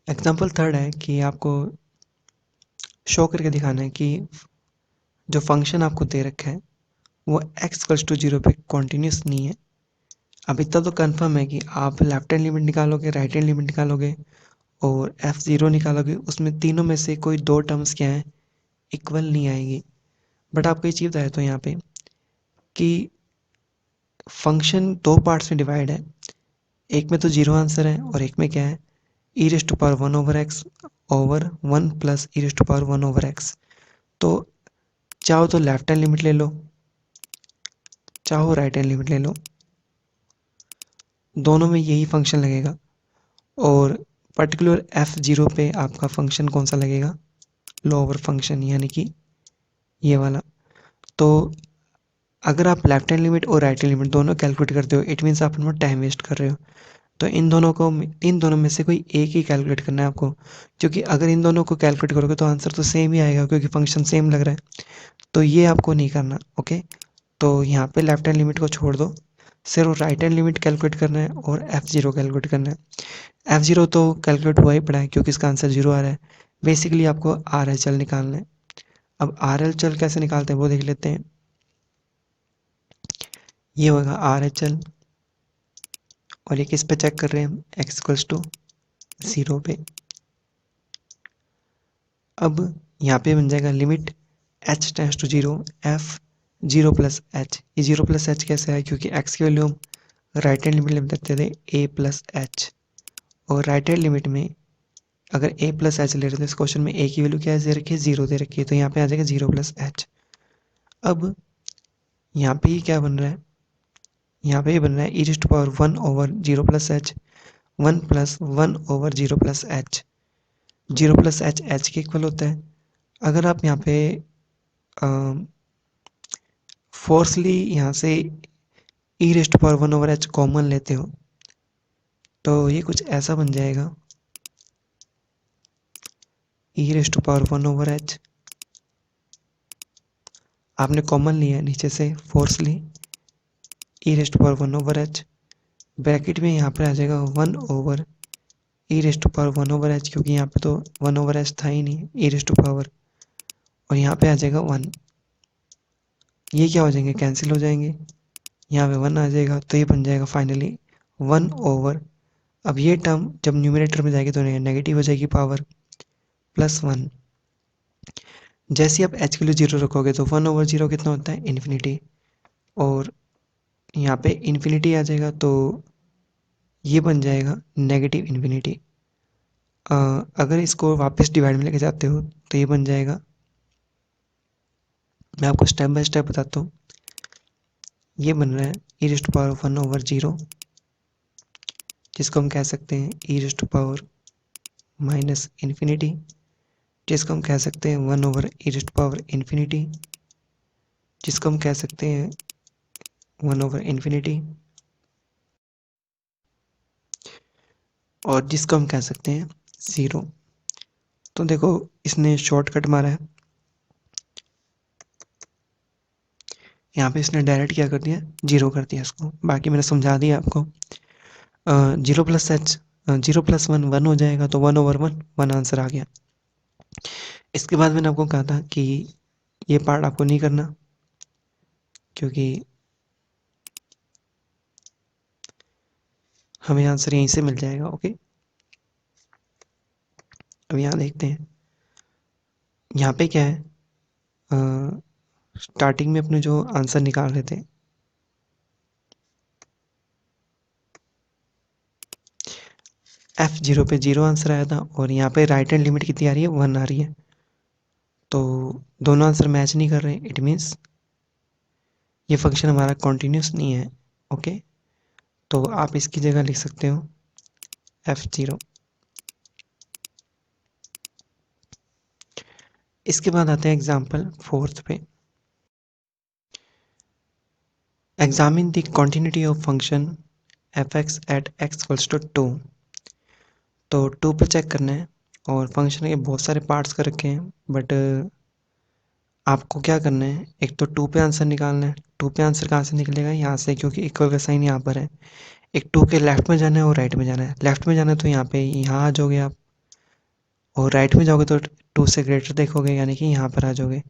एग्जाम्पल थर्ड है कि आपको शो करके दिखाना है कि जो फंक्शन आपको दे रखा है वो x=0 पे कॉन्टिन्यूस नहीं है। अब इतना तो कंफर्म है कि आप लेफ्ट हैंड लिमिट निकालोगे, राइट हैंड लिमिट निकालोगे और f0 निकालोगे, उसमें तीनों में से कोई दो टर्म्स क्या है, इक्वल नहीं आएगी। बट आपको ये चीज़ बताया तो यहाँ पे कि फंक्शन दो पार्ट्स में डिवाइड है, एक में तो जीरो आंसर है और एक में क्या है, e⁻1/x ओवर 1 प्लस e⁻1/x। तो चाहो तो लेफ्ट हैंड लिमिट ले लो, चाहो राइट हैंड लिमिट ले लो, दोनों में यही फंक्शन लगेगा। और पर्टिकुलर f0 पे आपका फंक्शन कौन सा लगेगा, लोअर फंक्शन, यानी कि ये वाला। तो अगर आप लेफ्ट हैंड लिमिट और राइट हैंड लिमिट दोनों कैलकुलेट करते हो, इट मीन्स आप अपना टाइम वेस्ट कर रहे हो। तो इन दोनों में से कोई एक ही कैलकुलेट करना है आपको, क्योंकि अगर इन दोनों को कैलकुलेट करोगे तो आंसर तो सेम ही आएगा क्योंकि फंक्शन सेम लग रहा है। तो ये आपको नहीं करना, ओके। तो यहाँ पे लेफ्ट हैंड लिमिट को छोड़ दो, सिर्फ राइट हैंड लिमिट कैलकुलेट करना है और f0 कैलकुलेट करना है। f0 तो कैलकुलेट हुआ ही पड़ा है क्योंकि इसका आंसर जीरो आ रहा है। बेसिकली आपको आर एल चल निकालना है। अब आर एल चल कैसे निकालते हैं वो देख लेते हैं। ये होगा आर एच एल और ये किस पे चेक कर रहे हैं हम, x=0 पे। अब यहाँ पे बन जाएगा limit h → 0 f0 plus H. ये 0 प्लस एच कैसे है, क्योंकि x की वैल्यू हम राइट हैंड लिमिट में देते थे a प्लस एच, और राइट हैंड लिमिट में अगर a प्लस एच ले रहे थे, इस क्वेश्चन में a की वैल्यू क्या दे रखी है, 0 दे रखी है, तो यहाँ पे आ जाएगा 0 प्लस एच। अब यहाँ पे ये क्या बन रहा है, यहाँ पे ये बन रहा है e⁻1/0 plus H, 1 plus 1/0 plus H. 0 plus H H के इक्वल होता है। अगर आप यहाँ पे फोर्सली यहाँ से e⁻1/h कॉमन लेते हो तो ये कुछ ऐसा बन जाएगा, e⁻1/h आपने कॉमन लिया है नीचे से, फोर्सली e⁻1/h, ब्रैकेट में यहाँ पर आ जाएगा 1/e⁻1/h, क्योंकि यहाँ पे तो 1/h था ही नहीं, e⁻, और यहाँ पे आ जाएगा 1। ये क्या हो जाएंगे, कैंसिल हो जाएंगे, यहाँ पे 1 आ जाएगा, तो ये बन जाएगा फाइनली 1/। अब ये टर्म जब न्यूमरेटर में जाएगी तो नेगेटिव हो जाएगी पावर, +1। जैसे ही आप h के लिए 0 रखोगे तो 1/0 कितना होता है, इन्फिनिटी, और यहाँ पे इन्फिनिटी आ जाएगा, तो ये बन जाएगा नेगेटिव इन्फिनिटी। अगर इसको वापस डिवाइड में लेके जाते हो तो ये बन जाएगा, मैं आपको स्टेप बाय स्टेप बताता हूँ। ये बन रहा है e⁻1/0, जिसको हम कह सकते हैं e⁻⁻∞, जिसको हम कह सकते हैं 1/e⁻∞, जिसको हम कह सकते हैं 1/∞, और जिसको हम कह सकते हैं 0। तो देखो इसने शॉर्टकट मारा है, यहाँ पे इसने डायरेक्ट क्या कर दिया, 0 कर दिया इसको। बाकी मैंने समझा दिया आपको। 0 प्लस एच, 0 प्लस 1 1 हो जाएगा, तो 1/1 1 आंसर आ गया। इसके बाद मैंने आपको कहा था कि ये पार्ट आपको नहीं करना, क्योंकि हमें आंसर यहीं से मिल जाएगा, ओके। अब यहाँ देखते हैं, यहाँ पे क्या है, स्टार्टिंग में अपने जो आंसर निकाल रहे थे, f0 पे 0 आंसर आया था, और यहाँ पे राइट हैंड लिमिट कितनी आ रही है, 1 आ रही है। तो दोनों आंसर मैच नहीं कर रहे, इट मीन्स ये फंक्शन हमारा कॉन्टिन्यूस नहीं है, ओके। तो आप इसकी जगह लिख सकते हो f0। इसके बाद आते हैं एग्जाम्पल फोर्थ पे। Examine the continuity of function f(x) at x=2। तो 2 पे चेक करना है, और फंक्शन के बहुत सारे पार्ट्स कर रखे हैं, बट आपको क्या करना है, एक तो टू पे आंसर निकालना है। टू पे आंसर कहाँ से निकलेगा, यहाँ से, क्योंकि इक्वल का साइन यहाँ पर है। एक टू के लेफ्ट में जाना है और राइट में जाना है। लेफ्ट में जाना है तो यहाँ पे यहाँ आ जाओगे आप, और राइट में जाओगे तो टू से ग्रेटर देखोगे, यानी कि यहाँ पर आ जाओगे।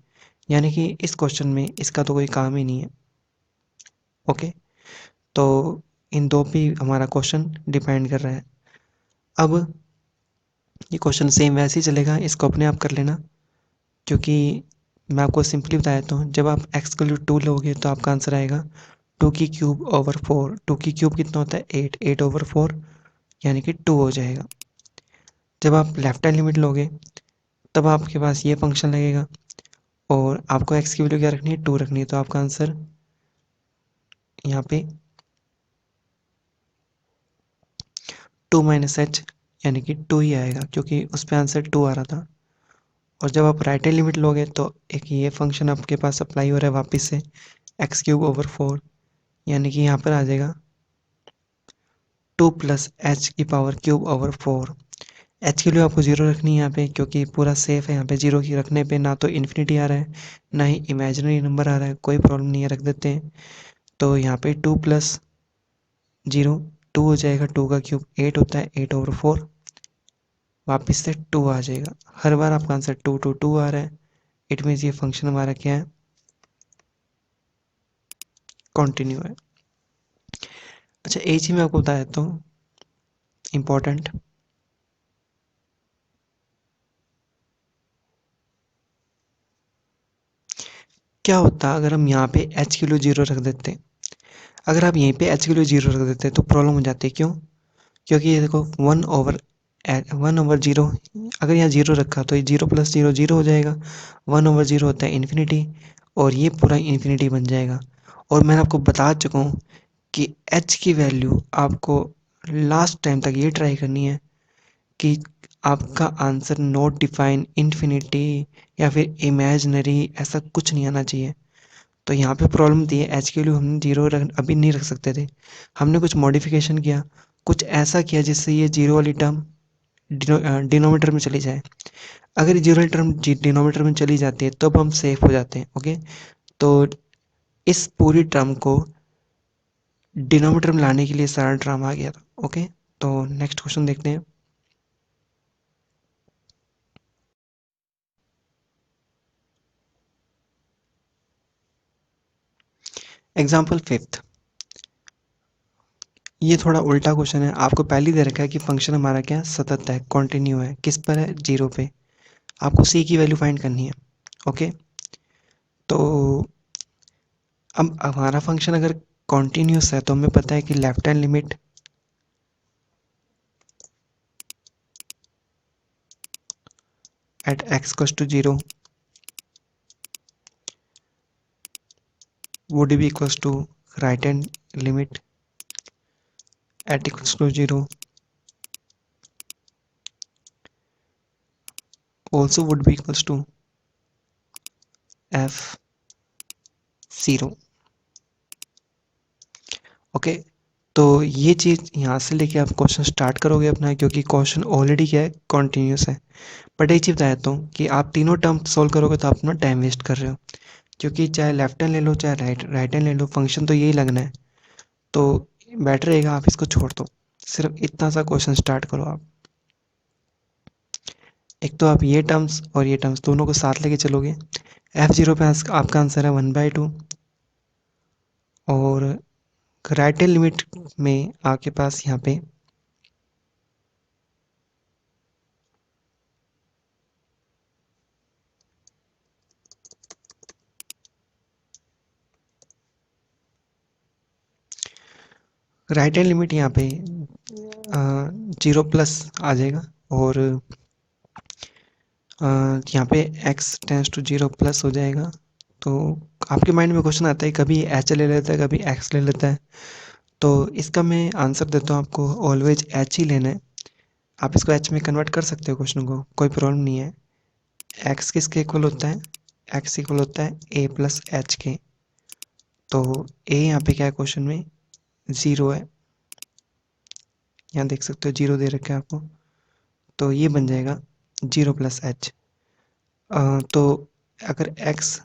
यानी कि इस क्वेश्चन में इसका तो कोई काम ही नहीं है। ओके, तो इन दो पे हमारा क्वेश्चन डिपेंड कर रहा है। अब ये क्वेश्चन सेम वैसे ही चलेगा, इसको अपने आप कर लेना, क्योंकि मैं आपको सिंपली बता देता हूँ। जब आप एक्स का टू लोगे तो आपका आंसर आएगा टू की क्यूब ओवर फोर। टू की क्यूब कितना होता है, एट। एट ओवर फोर यानी कि टू हो जाएगा। जब आप लेफ्ट हैंड लिमिट लोगे तब आपके पास ये फंक्शन लगेगा, और आपको एक्स की वैल्यू क्या रखनी है, टू रखनी है। तो आपका आंसर यहाँ पे टू माइनस एच यानी कि टू ही आएगा, क्योंकि उस पर आंसर टू आ रहा था। और जब आप राइट हैंड लिमिट लोगे तो एक ये फंक्शन आपके पास अप्लाई हो रहा है वापस से, एक्स क्यूब ओवर फोर, यानी कि यहाँ पर आ जाएगा टू प्लस एच की power cube over four. H की वैल्यू आपको जीरो रखनी है यहाँ पे, क्योंकि पूरा सेफ है। यहाँ पे जीरो की रखने पे ना तो इन्फिनिटी आ रहा है, ना ही इमेजिनरी नंबर आ रहा है, कोई प्रॉब्लम नहीं है, रख देते हैं। तो यहाँ पे टू प्लस जीरो टू हो जाएगा। टू का क्यूब एट होता है, एट ओवर फोर, वापस से टू आ जाएगा। हर बार आपका आंसर टू टू टू आ रहा है। इट मीन्स ये फंक्शन हमारा क्या है, कॉन्टिन्यू है। अच्छा, एक चीज़ मैं आपको बता देता हूँ इम्पोर्टेंट। क्या होता अगर हम यहाँ पे एच की वैल्यू जीरो रख देते। अगर आप यहीं पे एच की वैल्यू जीरो रख देते तो प्रॉब्लम हो जाती है। क्यों? क्योंकि ये देखो वन ओवर जीरो, अगर यहाँ जीरो रखा तो ये जीरो प्लस जीरो जीरो हो जाएगा। वन ओवर जीरो होता है इन्फिनिटी, और ये पूरा इन्फिनिटी बन जाएगा। और मैंने आपको बता चुका हूँ कि एच की वैल्यू आपको लास्ट टाइम तक ये ट्राई करनी है कि आपका आंसर नॉट डिफाइन इन्फिनिटी या फिर इमेजनरी, ऐसा कुछ नहीं आना चाहिए। तो यहाँ पे प्रॉब्लम थी, एच की वैल्यू हम जीरो अभी नहीं रख सकते थे। हमने कुछ मॉडिफिकेशन किया, कुछ ऐसा किया जिससे ये जीरो वाली टर्म डिनोमीटर में चली जाए। अगर ये जीरो वाली टर्म डिनोमीटर में चली जाती है तो अब हम सेफ हो जाते हैं। ओके, तो इस पूरी टर्म को डिनोमीटर में लाने के लिए सारा ड्रामा आ गया था। ओके, तो नेक्स्ट क्वेश्चन देखते हैं। एग्जाम्पल फिफ्थ, ये थोड़ा उल्टा क्वेश्चन है। आपको पहले ही दे रखा है कि फंक्शन हमारा क्या है, सतत है, कॉन्टिन्यू है। किस पर है, जीरो पे। आपको सी की वैल्यू फाइंड करनी है। ओके, तो अब हमारा फंक्शन अगर कॉन्टिन्यूस है तो हमें पता है कि left hand limit at x equals to zero would be equals to right hand limit at equals to zero also would be equals to f zero। Okay, तो ये चीज़ यहाँ से लेके आप क्वेश्चन स्टार्ट करोगे अपना, क्योंकि क्वेश्चन ऑलरेडी क्या है, कॉन्टिन्यूस है। बट एक चीज़ बता देता हूँ कि आप तीनों टर्म सॉल्व करोगे तो आप अपना टाइम वेस्ट कर रहे हो, क्योंकि चाहे लेफ्ट हैंड ले लो चाहे राइट हैंड ले लो, फंक्शन तो यही लगना है। तो बेटर रहेगा आप इसको छोड़ दो, सिर्फ इतना सा क्वेश्चन स्टार्ट करो आप। एक तो आप ये टर्म्स और ये टर्म्स दोनों को साथ लेके चलोगे। एफ जीरो पे आपका आंसर है वन बाई टू, और राइट हैंड लिमिट में आपके पास यहाँ पे राइट हैंड लिमिट यहाँ पे जीरो प्लस आ जाएगा, और यहाँ पे x tends to zero plus हो जाएगा। तो आपके माइंड में क्वेश्चन आता है, कभी एच ले लेता है, कभी एक्स ले लेता है। तो इसका मैं आंसर देता हूँ आपको, ऑलवेज एच ही लेना है। आप इसको एच में कन्वर्ट कर सकते हो क्वेश्चन को, कोई प्रॉब्लम नहीं है। एक्स किसके इक्वल होता है, एक्स इक्वल होता है ए प्लस एच के। तो ए यहाँ पे क्या है क्वेश्चन में, ज़ीरो है। यहाँ देख सकते हो जीरो दे रखा है आपको, तो ये बन जाएगा जीरो प्लस एच। तो अगर x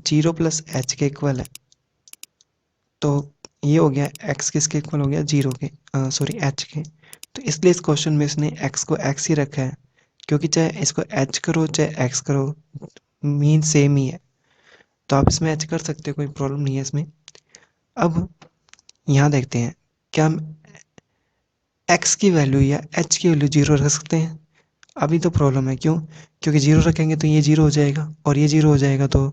0 प्लस एच के इक्वल है तो ये हो गया x किसके इक्वल हो गया, 0 के, सॉरी h के। तो इसलिए इस क्वेश्चन में इसने x को x ही रखा है, क्योंकि चाहे इसको h करो चाहे x करो मीन सेम ही है। तो आप इसमें h कर सकते हो, कोई प्रॉब्लम नहीं है इसमें। अब यहाँ देखते हैं क्या हम x की वैल्यू या h की वैल्यू 0 रख सकते हैं। अभी तो प्रॉब्लम है, क्यों? क्योंकि 0 रखेंगे तो ये 0 हो जाएगा और ये 0 हो जाएगा, तो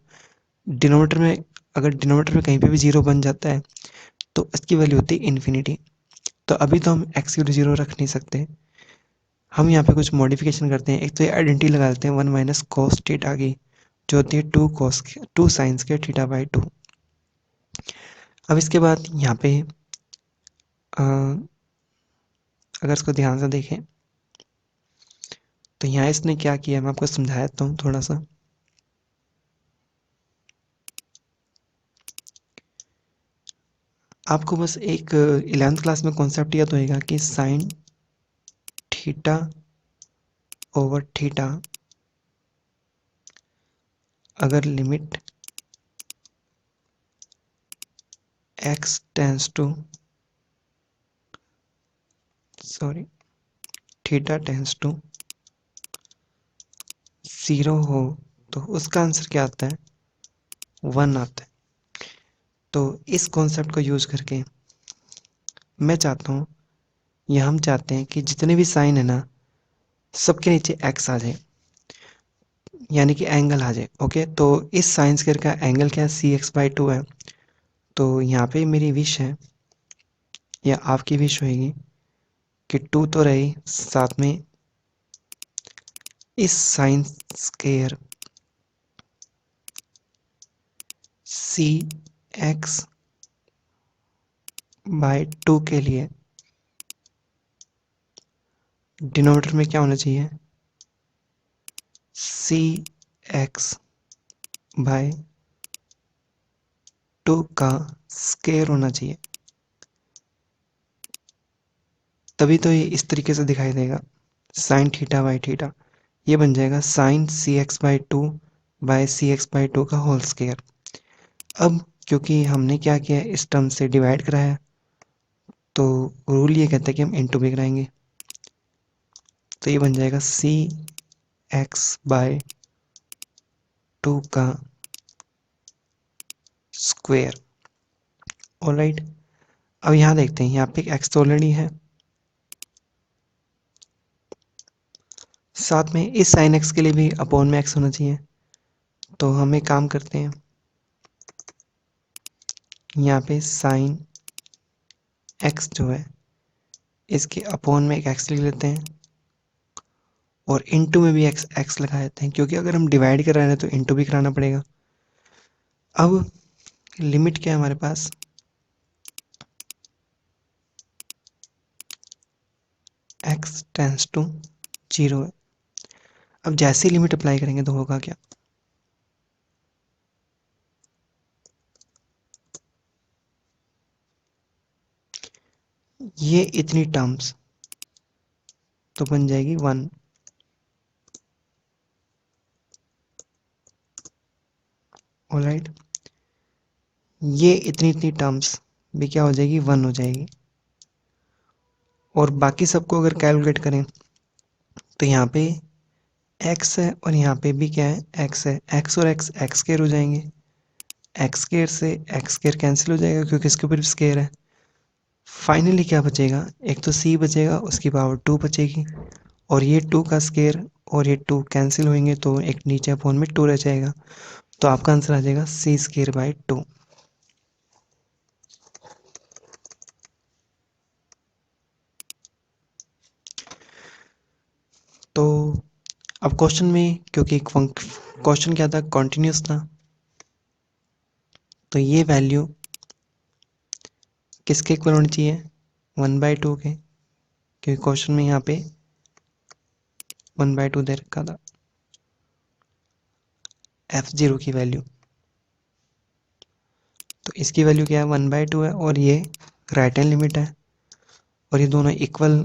डिनोमिनेटर में, अगर डिनोमिनेटर में कहीं पे भी 0 बन जाता है तो इसकी वैल्यू होती है इन्फिनिटी। तो अभी तो हम x की वैल्यू 0 रख नहीं सकते। हम यहाँ पे कुछ मॉडिफिकेशन करते हैं। एक तो ये आइडेंटिटी लगा देते हैं 1 माइनस कॉस थीटा की, जो होती है 2 साइंस के थीटा बाई 2। अब इसके बाद यहाँ पे अगर इसको ध्यान से देखें तो यहाँ इसने क्या किया, मैं आपको समझा देता हूँ थोड़ा सा। आपको बस एक 11th क्लास में कॉन्सेप्ट याद होएगा कि साइन थीटा ओवर थीटा अगर limit x tends to, sorry, theta tends to 0 हो तो उसका आंसर क्या आता है, 1 आता है। तो इस कॉन्सेप्ट को यूज करके मैं चाहता हूँ, या हम चाहते हैं कि जितने भी साइन है ना सबके नीचे x आ जाए, यानी कि एंगल आ जाए। ओके, तो इस साइन स्क्वायर का एंगल क्या है, cx/2 है। तो यहाँ पे मेरी विश है या आपकी विश होगी कि 2 तो रही, साथ में इस साइन स्क्वायर cx/2 के लिए डिनोमिनेटर में क्या होना चाहिए, cx/2 का स्क्वायर होना चाहिए। तभी तो ये इस तरीके से दिखाई देगा, साइन थीटा बाई थीटा। ये बन जाएगा साइन cx/2 का होल स्क्वायर। अब क्योंकि हमने क्या किया है, इस टर्म से डिवाइड कराया, तो रूल ये कहता है कि हम इनटू भी कराएंगे। तो ये बन जाएगा cx/2 का स्क्वायर। ऑलराइट, अब यहाँ देखते हैं, यहाँ पे x तो ऑलरेडी है, साथ में इस साइन x के लिए भी अपॉन में x होना चाहिए। तो हम एक काम करते हैं, यहाँ पे साइन x जो है इसके अपॉन में एक x लिख लेते हैं और इनटू में भी x लगा देते हैं, क्योंकि अगर हम डिवाइड कर रहे हैं तो इनटू भी कराना पड़ेगा। अब लिमिट क्या है हमारे पास, x टेंस टू 0 है। अब जैसे ही लिमिट अप्लाई करेंगे तो होगा क्या, ये इतनी टर्म्स तो बन जाएगी 1। ऑलराइट, ये इतनी इतनी टर्म्स भी क्या हो जाएगी, 1 हो जाएगी। और बाकी सबको अगर कैलकुलेट करें तो यहाँ पे x है और यहाँ पे भी क्या है, x है। x और x स्क्वायर हो जाएंगे, x स्क्वायर से x स्क्वायर कैंसिल हो जाएगा क्योंकि इसके ऊपर स्क्वायर है। फाइनली क्या बचेगा, एक तो c बचेगा, उसकी पावर 2 बचेगी, और ये 2 का स्क्वायर और ये 2 कैंसिल होंगे तो एक नीचे अपॉन में 2 रह जाएगा। तो आपका आंसर आ जाएगा c²/2। तो अब क्वेश्चन में, क्योंकि क्वेश्चन क्या था, कॉन्टिन्यूस था, तो ये वैल्यू किसके इक्वल होनी चाहिए, 1/2 के, क्योंकि क्वेश्चन में यहाँ पे 1/2 दे रखा था f0 की वैल्यू। तो इसकी वैल्यू क्या है, 1/2 है, और ये राइट हैंड लिमिट है, और ये दोनों इक्वल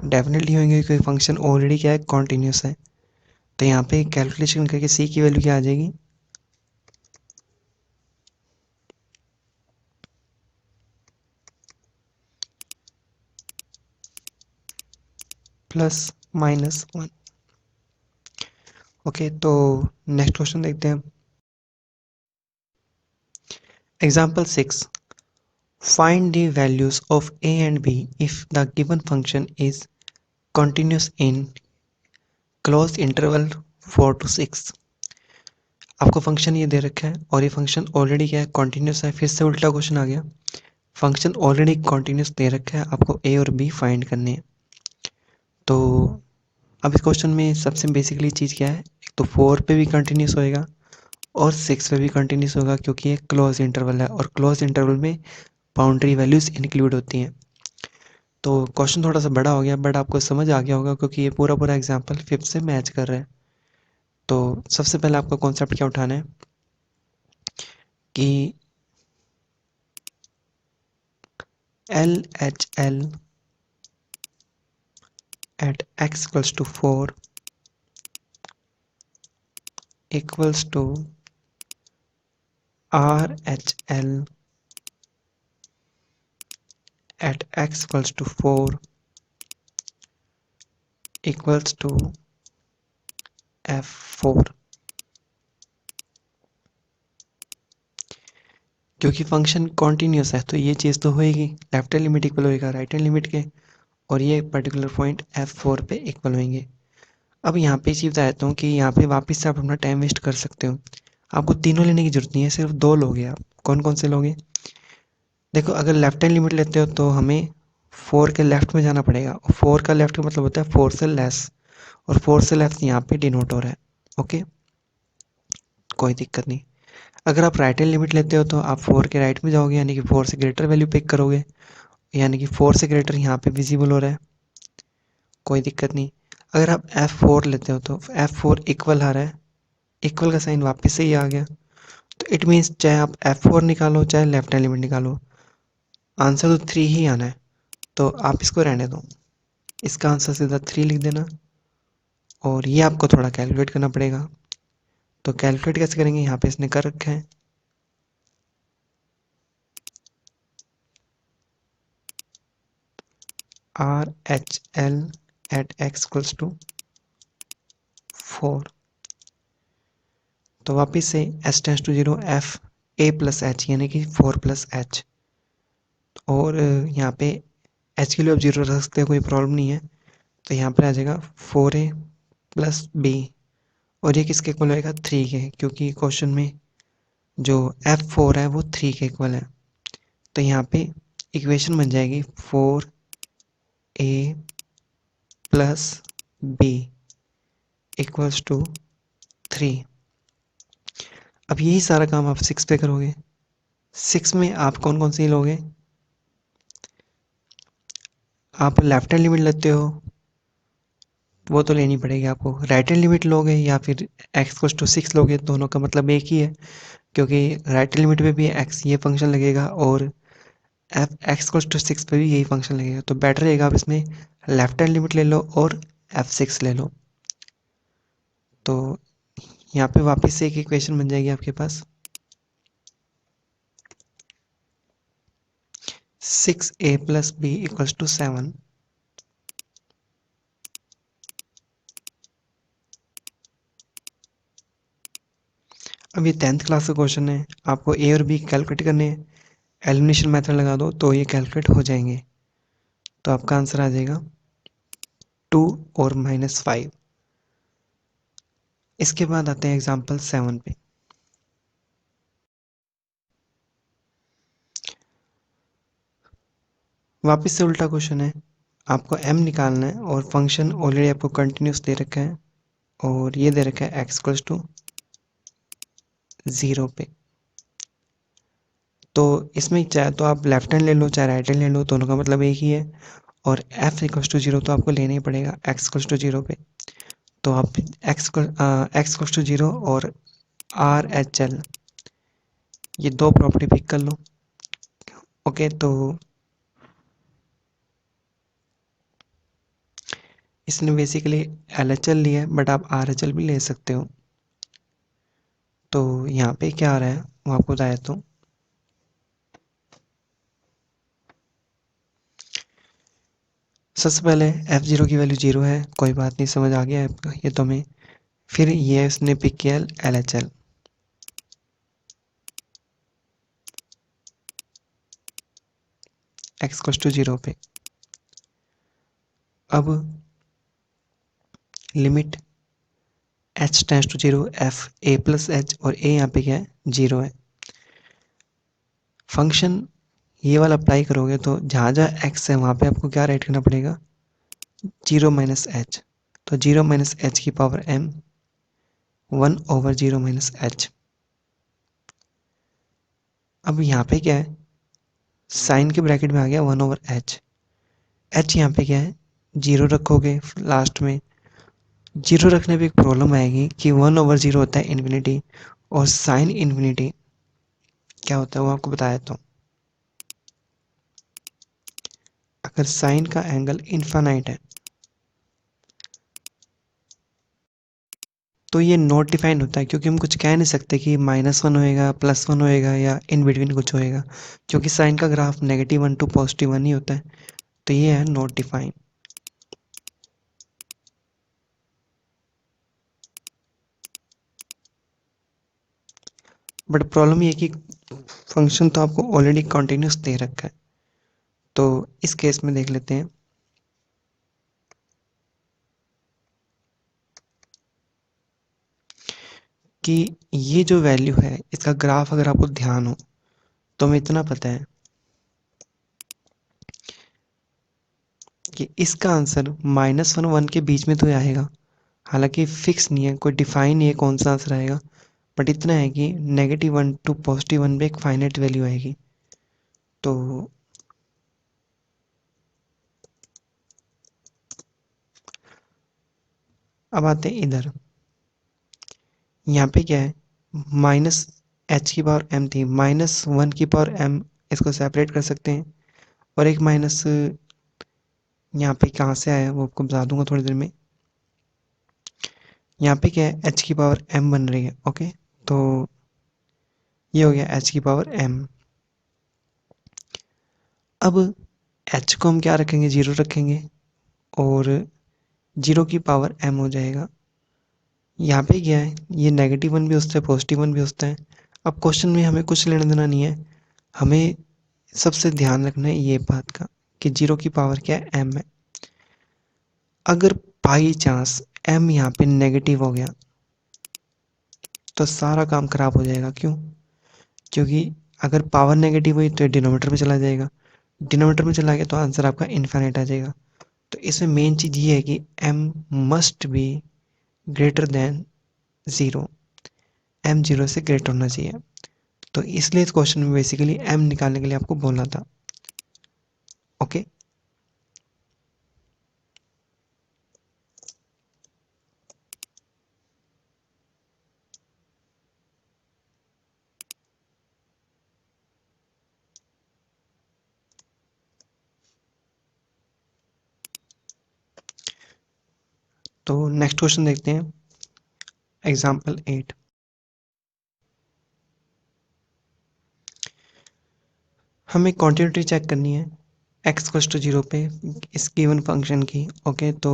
डेफिनेटली होंगे क्योंकि फंक्शन ऑलरेडी क्या है, कॉन्टिन्यूस है। तो यहाँ पे कैलकुलेशन करके सी की वैल्यू क्या आ जाएगी, +-1। ओके, तो नेक्स्ट क्वेश्चन देखते हैं। Example 6, find the values of a and b if the given function is continuous in close interval 4 to 6। आपको फंक्शन ये दे रखा है और ये फंक्शन ऑलरेडी क्या है, कॉन्टिन्यूस है। फिर से उल्टा क्वेश्चन आ गया, फंक्शन ऑलरेडी कॉन्टिन्यूस दे रखा है, आपको ए और बी फाइंड करने हैं। तो अब इस क्वेश्चन में सबसे बेसिकली चीज़ क्या है, एक तो 4 पे भी कंटिन्यूस होएगा और 6 पे भी कंटिन्यूस होगा, क्योंकि ये क्लोज इंटरवल है और क्लोज इंटरवल में बाउंड्री वैल्यूज इंक्लूड होती हैं। तो क्वेश्चन थोड़ा सा बड़ा हो गया, बट आपको समझ आ गया होगा क्योंकि ये पूरा पूरा एग्जाम्पल 5th से मैच कर रहा है। तो सबसे पहले आपको कॉन्सेप्ट क्या उठाना है कि LHL at x equals to 4 equals to RHL at x equals to 4 equals to F4। क्योंकि फंक्शन कॉन्टिन्यूस है तो ये चीज़ तो होएगी, लेफ्ट हैंड लिमिट इक्वल होएगा राइट हैंड लिमिट के, और ये पर्टिकुलर पॉइंट F4 पे इक्वल होंगे। अब यहाँ पे चीज़ बताता हूँ कि यहाँ पे वापस से आप अपना टाइम वेस्ट कर सकते हो। आपको तीनों लेने की जरूरत नहीं है, सिर्फ दो लोगे आप। कौन कौन से लोगे, देखो अगर लेफ्ट हैंड लिमिट लेते हो तो हमें 4 के लेफ्ट में जाना पड़ेगा, और 4 का लेफ्ट का मतलब होता है 4 से लेस, और 4 से लेफ्ट यहाँ पे डिनोट हो रहा है। ओके, कोई दिक्कत नहीं। अगर आप राइट हैंड लिमिट लेते हो तो आप 4 के राइट में जाओगे, यानी कि 4 से ग्रेटर वैल्यू पिक करोगे, यानी कि 4 से ग्रेटर यहाँ पे विजिबल हो रहा है, कोई दिक्कत नहीं। अगर आप F4 लेते हो तो F4 इक्वल आ रहा है, इक्वल का साइन वापस से ही आ गया, तो इट मीन्स चाहे आप F4 निकालो चाहे लेफ्ट हैंड लिमिट निकालो, आंसर तो 3 ही आना है। तो आप इसको रहने दो, इसका आंसर सीधा 3 लिख देना, और ये आपको थोड़ा कैलकुलेट करना पड़ेगा। तो कैलकुलेट कैसे करेंगे, यहाँ पे इसने कर रखा है, RHL at x equals to 4। तो वापिस से s tends to 0 f a plus h, यानी कि 4 प्लस एच, और यहाँ पे h के लिए आप 0 रख सकते हैं, कोई प्रॉब्लम नहीं है। तो यहाँ पर आ जाएगा 4a प्लस b, और ये किसके इक्वल होएगा, 3 के, क्योंकि क्वेश्चन में जो F4 है वो 3 के इक्वल है। तो यहाँ पे इक्वेशन बन जाएगी 4a plus b equals to 3। अब यही सारा काम आप 6 पे करोगे। 6 में आप कौन कौन सी लोगे, आप लेफ्ट हैंड लिमिट लेते हो, वो तो लेनी पड़ेगी आपको। राइट हैंड लिमिट लोगे या फिर x इक्वल्स टू 6 लोगे, दोनों का मतलब एक ही है, क्योंकि राइट हैंड लिमिट पे भी x ये फंक्शन लगेगा और एफ x इक्वल्स टू 6 पे भी यही फंक्शन लगेगा। तो बेटर रहेगा आप इसमें लेफ्ट हैंड लिमिट ले लो और F6 ले लो। तो यहाँ पे वापस से एक इक्वेशन बन जाएगी आपके पास, 6a plus b equals to 7। अब ये 10th क्लास का क्वेश्चन है, आपको ए और बी कैलकुलेट करने हैं, एलिमिनेशन मेथड लगा दो तो ये कैलकुलेट हो जाएंगे। तो आपका आंसर आ जाएगा 2 और -5। इसके बाद आते हैं एग्जाम्पल 7 पे। वापस से उल्टा क्वेश्चन है, आपको m निकालना है और फंक्शन ऑलरेडी आपको कंटिन्यूस दे रखा है, और ये दे रखा है x इक्वल्स टू 0 पे। तो इसमें चाहे तो आप लेफ्ट हैंड ले लो चाहे राइट हैंड ले लो, दोनों का मतलब एक ही है, और f इक्वल्स टू 0 तो आपको लेना ही पड़ेगा x इक्वल्स टू 0 पे। तो आप x इक्वल्स टू 0 और RHL ये दो प्रॉपर्टी पिक कर लो। ओके, तो इसने बेसिकली LHL लिया है, बट आप RHL भी ले सकते हो। तो यहाँ पे क्या आ रहा है वो आपको बताया तो सबसे पहले F0 की वैल्यू 0 है, कोई बात नहीं, समझ आ गया है ये तो हमें। फिर ये इसने पिक किया LHL, x = 0 पे। अब limit h tends to 0, f a plus h, और a यहाँ पे क्या है 0 है। फंक्शन ये वाला अप्लाई करोगे तो जहाँ जहाँ x है वहाँ पे आपको क्या राइट करना पड़ेगा, 0 माइनस एच। तो 0 माइनस एच की पावर m, 1/0 माइनस एच। अब यहाँ पे क्या है, साइन के ब्रैकेट में आ गया 1/h। h यहाँ पे क्या है 0 रखोगे लास्ट में। 0 रखने पे एक प्रॉब्लम आएगी कि 1/0 होता है इन्फिनिटी, और साइन इन्फिनिटी क्या होता है वो आपको बताया तो। अगर साइन का एंगल इन्फानाइट है तो ये नॉट डिफाइंड होता है, क्योंकि हम कुछ कह नहीं सकते कि -1 होएगा, +1 होएगा, या इन बिटवीन कुछ होएगा, क्योंकि साइन का ग्राफ -1 टू +1 ही होता है। तो ये है नॉट डिफाइंड। बट प्रॉब्लम ये है कि फंक्शन तो आपको ऑलरेडी कॉन्टिन्यूस दे रखा है। तो इस केस में देख लेते हैं कि ये जो वैल्यू है इसका ग्राफ अगर आपको ध्यान हो तो हमें इतना पता है कि इसका आंसर -1 1 के बीच में तो आएगा। हालांकि फिक्स नहीं है, कोई डिफाइन नहीं है कौन सा आंसर आएगा, बट इतना है कि -1 टू +1 में एक फाइनाइट वैल्यू आएगी। तो अब आते हैं इधर। यहाँ पे क्या है, -h की पावर m थी, -1 की पावर m, इसको सेपरेट कर सकते हैं। और एक माइनस यहाँ पे कहाँ से आया वो आपको बता दूंगा थोड़ी देर में। यहाँ पे क्या है h की पावर m बन रही है, ओके। तो ये हो गया h की पावर m। अब h को हम क्या रखेंगे, 0 रखेंगे, और 0 की पावर m हो जाएगा। यहाँ पे क्या है, ये -1 भी होता है, +1 भी होता है। अब क्वेश्चन में हमें कुछ लेना देना नहीं है, हमें सबसे ध्यान रखना है ये बात का कि 0 की पावर क्या है, m है। अगर बाई चांस m यहाँ पे नेगेटिव हो गया तो सारा काम खराब हो जाएगा। क्यों? क्योंकि अगर पावर नेगेटिव हुई तो डिनोमीटर में चला जाएगा, डिनोमीटर में चला गया तो आंसर आपका इनफाइनाइट आ जाएगा। तो इसमें मेन चीज़ ये है कि m must be greater then 0, m 0 से ग्रेटर होना चाहिए। तो इसलिए इस क्वेश्चन में बेसिकली m निकालने के लिए आपको बोलना था, ओके। तो नेक्स्ट क्वेश्चन देखते हैं, एग्जाम्पल 8। हमें क्वांटिटी चेक करनी है x = 0 पे इस गिवन फंक्शन की, ओके। तो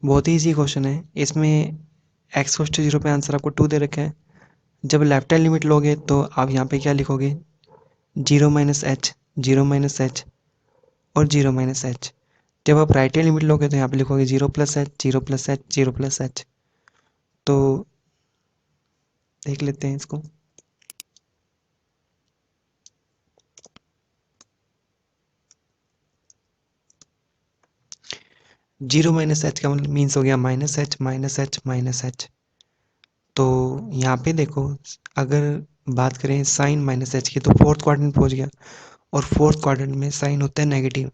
बहुत ही ईजी क्वेश्चन है, इसमें x = 0 पे आंसर आपको 2 दे रखा है। जब लेफ्ट हैंड लिमिट लोगे तो आप यहाँ पे क्या लिखोगे, 0 माइनस एच, 0 माइनस एच, और 0 माइनस एच। जब आप राइट हैंड लिमिट लोगे तो यहाँ पे लिखोगे 0 plus H, 0 plus H, 0 plus h. तो देख लेते हैं इसको। 0 माइनस एच का मतलब मीन्स हो गया minus h minus h minus H. तो यहाँ पे देखो, अगर बात करें साइन माइनस एच की तो फोर्थ क्वाड्रेंट पहुँच गया, और फोर्थ क्वाड्रेंट में साइन होता है नेगेटिव,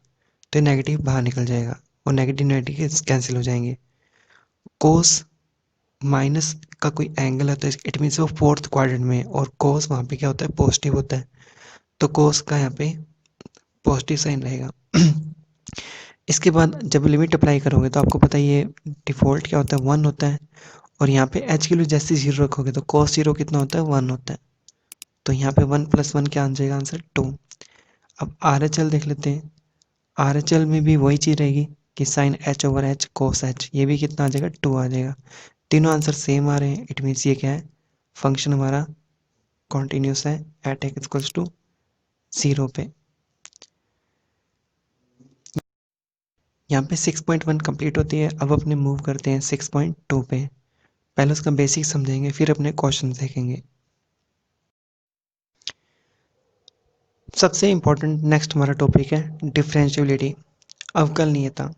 तो नेगेटिव बाहर निकल जाएगा और नेगेटिव नेगेटिव कैंसिल हो जाएंगे। कोस माइनस का कोई एंगल है तो इट मीन्स वो फोर्थ क्वाड्रेंट में, और कोस वहाँ पे क्या होता है, पॉजिटिव होता है। तो कोस का यहाँ पे पॉजिटिव साइन रहेगा। इसके बाद जब लिमिट अप्लाई करोगे तो आपको पता ही है डिफ़ॉल्ट क्या होता है, 1 होता है। और यहाँ पे एच की वैल्यू जैसे 0 रखोगे तो cos 0 कितना होता है, 1 होता है। तो यहाँ पे 1 + 1 क्या आ जाएगा आंसर, 2। अब RHL देख लेते हैं। RHL में भी वही चीज़ रहेगी कि sin h/h cos h, ये भी कितना आ जाएगा, 2 आ जाएगा। तीनों आंसर सेम आ रहे हैं, इट मीन्स ये क्या है, फंक्शन हमारा कॉन्टिन्यूस है एट x इक्वल्स टू 0 पे। यहाँ पे 6.1 कंप्लीट होती है। अब अपने मूव करते हैं 6.2 पे। पहले उसका बेसिक समझेंगे, फिर अपने क्वेश्चन देखेंगे। सबसे इम्पोर्टेंट नेक्स्ट हमारा टॉपिक है डिफरेंशियबिलिटी, अवकलनीयता।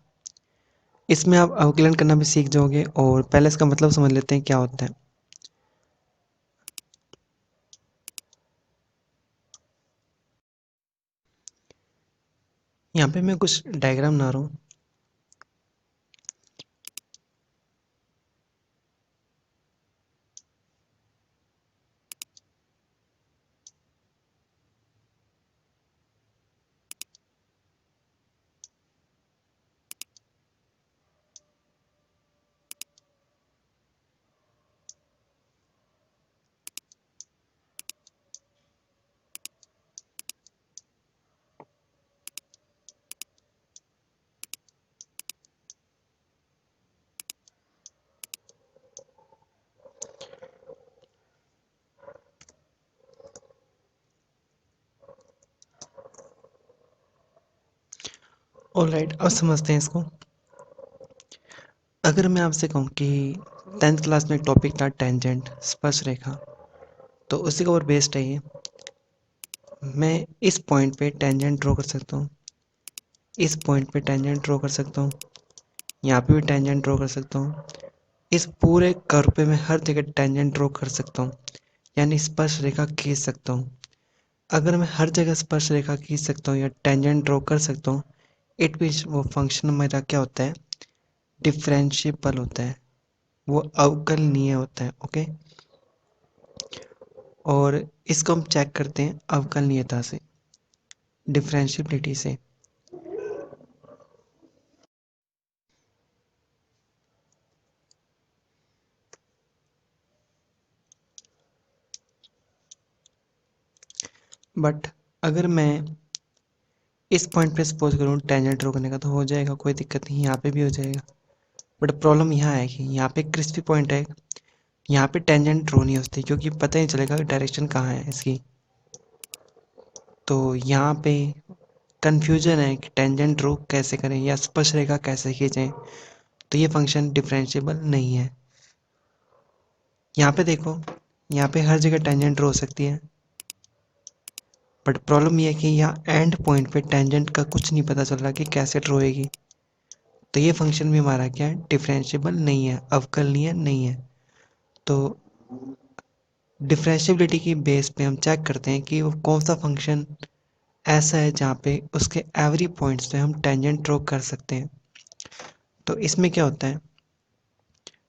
इसमें आप अवकलन करना भी सीख जाओगे और पहले इसका मतलब समझ लेते हैं क्या होता है। यहाँ पे मैं कुछ डायग्राम बना रहा हूँ। ऑलराइट, अब समझते हैं इसको। अगर मैं आपसे कहूँ कि 10th क्लास में एक टॉपिक था टेंजेंट, स्पर्श रेखा, तो उसी के ऊपर बेस्ड है ये। मैं इस पॉइंट पे टेंजेंट ड्रॉ कर सकता हूँ, इस पॉइंट पे टेंजेंट ड्रॉ कर सकता हूँ, यहाँ पे भी टेंजेंट ड्रॉ कर सकता हूँ। इस पूरे कर्व पे मैं हर जगह टेंजेंट ड्रॉ कर सकता हूँ, यानी स्पर्श रेखा खींच सकता हूँ। अगर मैं हर जगह स्पर्श रेखा खींच सकता हूँ या टेंजेंट ड्रॉ कर सकता हूँ, इट मीन्स वो फंक्शन मेरा क्या होता है, डिफरेंशिएबल होता है, वो अवकलनीय होता है। ओके, और इसको हम चेक करते हैं अवकलनीयता से, डिफरेंशिएबिलिटी से। बट अगर मैं इस पॉइंट पे सपोज करूँ टेंजेंट ड्रॉ करने का, तो हो जाएगा, कोई दिक्कत नहीं, यहाँ पे भी हो जाएगा। बट प्रॉब्लम यहाँ है कि यहाँ पे क्रिस्पी पॉइंट है, यहाँ पे टेंजेंट ड्रॉ नहीं होती क्योंकि पता नहीं चलेगा कि डायरेक्शन कहाँ है इसकी। तो यहाँ पे कन्फ्यूजन है कि टेंजेंट ड्रॉ कैसे करें या स्पर्श रेखा कैसे खींचें, तो ये फंक्शन डिफरेंशिएबल नहीं है। यहाँ पे देखो, यहाँ पे हर जगह टेंजेंट ड्रॉ हो सकती है, बट प्रॉब्लम ये है कि यहाँ एंड पॉइंट पे टेंजेंट का कुछ नहीं पता चल रहा कि कैसे ड्रॉ होएगी। तो ये फंक्शन भी हमारा क्या है, डिफरेंशिएबल नहीं है, अवकलनीय नहीं है। तो डिफरेंशिएबिलिटी की बेस पे हम चेक करते हैं कि वो कौन सा फंक्शन ऐसा है जहाँ पे उसके एवरी पॉइंट्स पे हम टेंजेंट ड्रॉ कर सकते हैं। तो इसमें क्या होता है,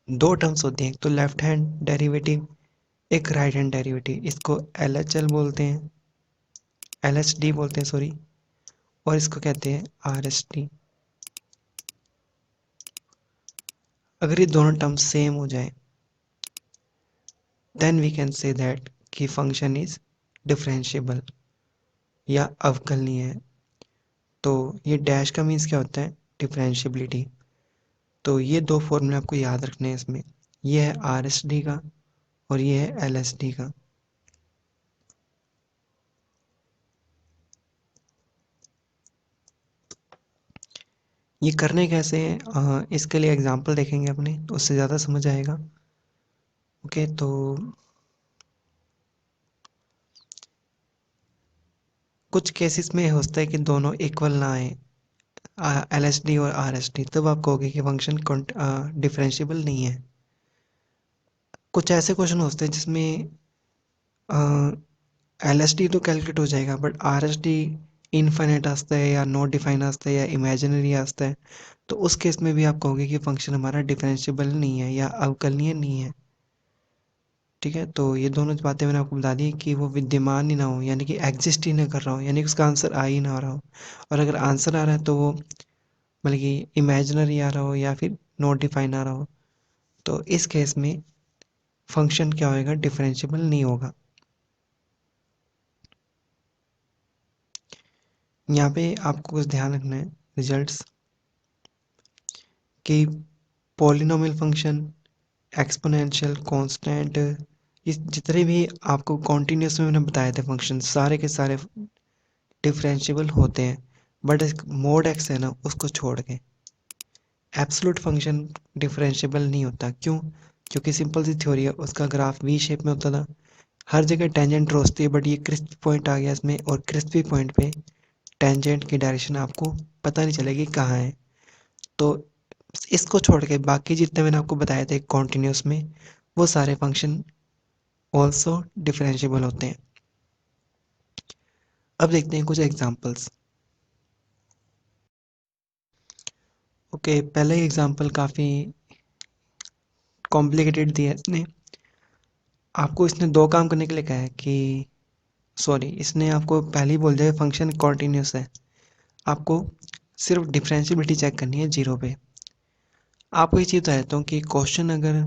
दो टर्म्स होती हैं, एक तो लेफ्ट हैंड डेरिवेटिव, एक राइट हैंड डेरिवेटिव। इसको LHL बोलते हैं, LHD बोलते हैं सॉरी, और इसको कहते हैं RST। अगर ये दोनों टर्म्स सेम हो जाए, then we can say that कि फंक्शन इज डिफरेंशिएबल या अवकलनीय है। तो ये डैश का मीन्स क्या होता है, डिफरेंशिएबिलिटी। तो ये दो फॉर्मूले आपको याद रखने हैं इसमें, ये है RSD का और ये है LSD का। ये करने कैसे हैं, इसके लिए एग्जांपल देखेंगे अपने, तो उससे ज़्यादा समझ आएगा। ओके, तो कुछ केसेस में होता है कि दोनों इक्वल ना आए, LSD और RSD, तब आप कहोगे कि फंक्शन डिफरेंशिएबल नहीं है। कुछ ऐसे क्वेश्चन होते हैं जिसमें LSD तो कैलकुलेट हो जाएगा, बट RSD इनफाइनाइट आता है या नॉट डिफाइन आता है या इमेजिनरी आता है, तो उस केस में भी आप कहोगे कि फंक्शन हमारा डिफरेंशिएबल नहीं है या अवकलनीय नहीं है। ठीक है, तो ये दोनों बातें मैंने आपको बता दी कि वो विद्यमान ही ना हो, यानी कि एग्जिस्ट ही ना कर रहा हो, यानी कि उसका आंसर आ ही ना रहा हो। और अगर आंसर आ रहा है तो वो मतलब कि इमेजिनरी आ रहा हो या फिर नॉट डिफाइन आ रहा हो, तो इस केस में फंक्शन क्या होएगा, डिफरेंशिएबल नहीं होगा। यहाँ पे आपको कुछ ध्यान रखना है रिजल्ट्स कि पॉलिनोमियल फंक्शन, एक्सपोनेंशियल, कांस्टेंट, ये जितने भी आपको कॉन्टिन्यूस में मैंने बताए थे फंक्शन, सारे के सारे डिफरेंशिएबल होते हैं, बट मोड एक्स है ना उसको छोड़ के एब्सोल्यूट फंक्शन डिफरेंशिएबल नहीं होता। क्यों? क्योंकि सिंपल सी थ्योरी है, उसका ग्राफ वी शेप में होता था, हर जगह टेंजेंट रोजती है, बट ये क्रिस्प पॉइंट आ गया इसमें, और क्रिस्पी पॉइंट पे टेंजेंट की डायरेक्शन आपको पता नहीं चलेगी कहाँ है। तो इसको छोड़ के बाकी जितने मैंने आपको बताए थे कॉन्टिन्यूस में, वो सारे फंक्शन ऑल्सो डिफरेंशिएबल होते हैं। अब देखते हैं कुछ एग्जांपल्स। ओके, पहला ही एग्जांपल काफ़ी कॉम्प्लिकेटेड दिया है इसने। आपको इसने दो काम करने के लिए कहा है कि, सॉरी, इसने आपको पहले ही बोल दिया फंक्शन कॉन्टिन्यूस है, आपको सिर्फ डिफरेंशिएबिलिटी चेक करनी है जीरो पे। आपको ये चीज़ बता देता हूँ कि क्वेश्चन अगर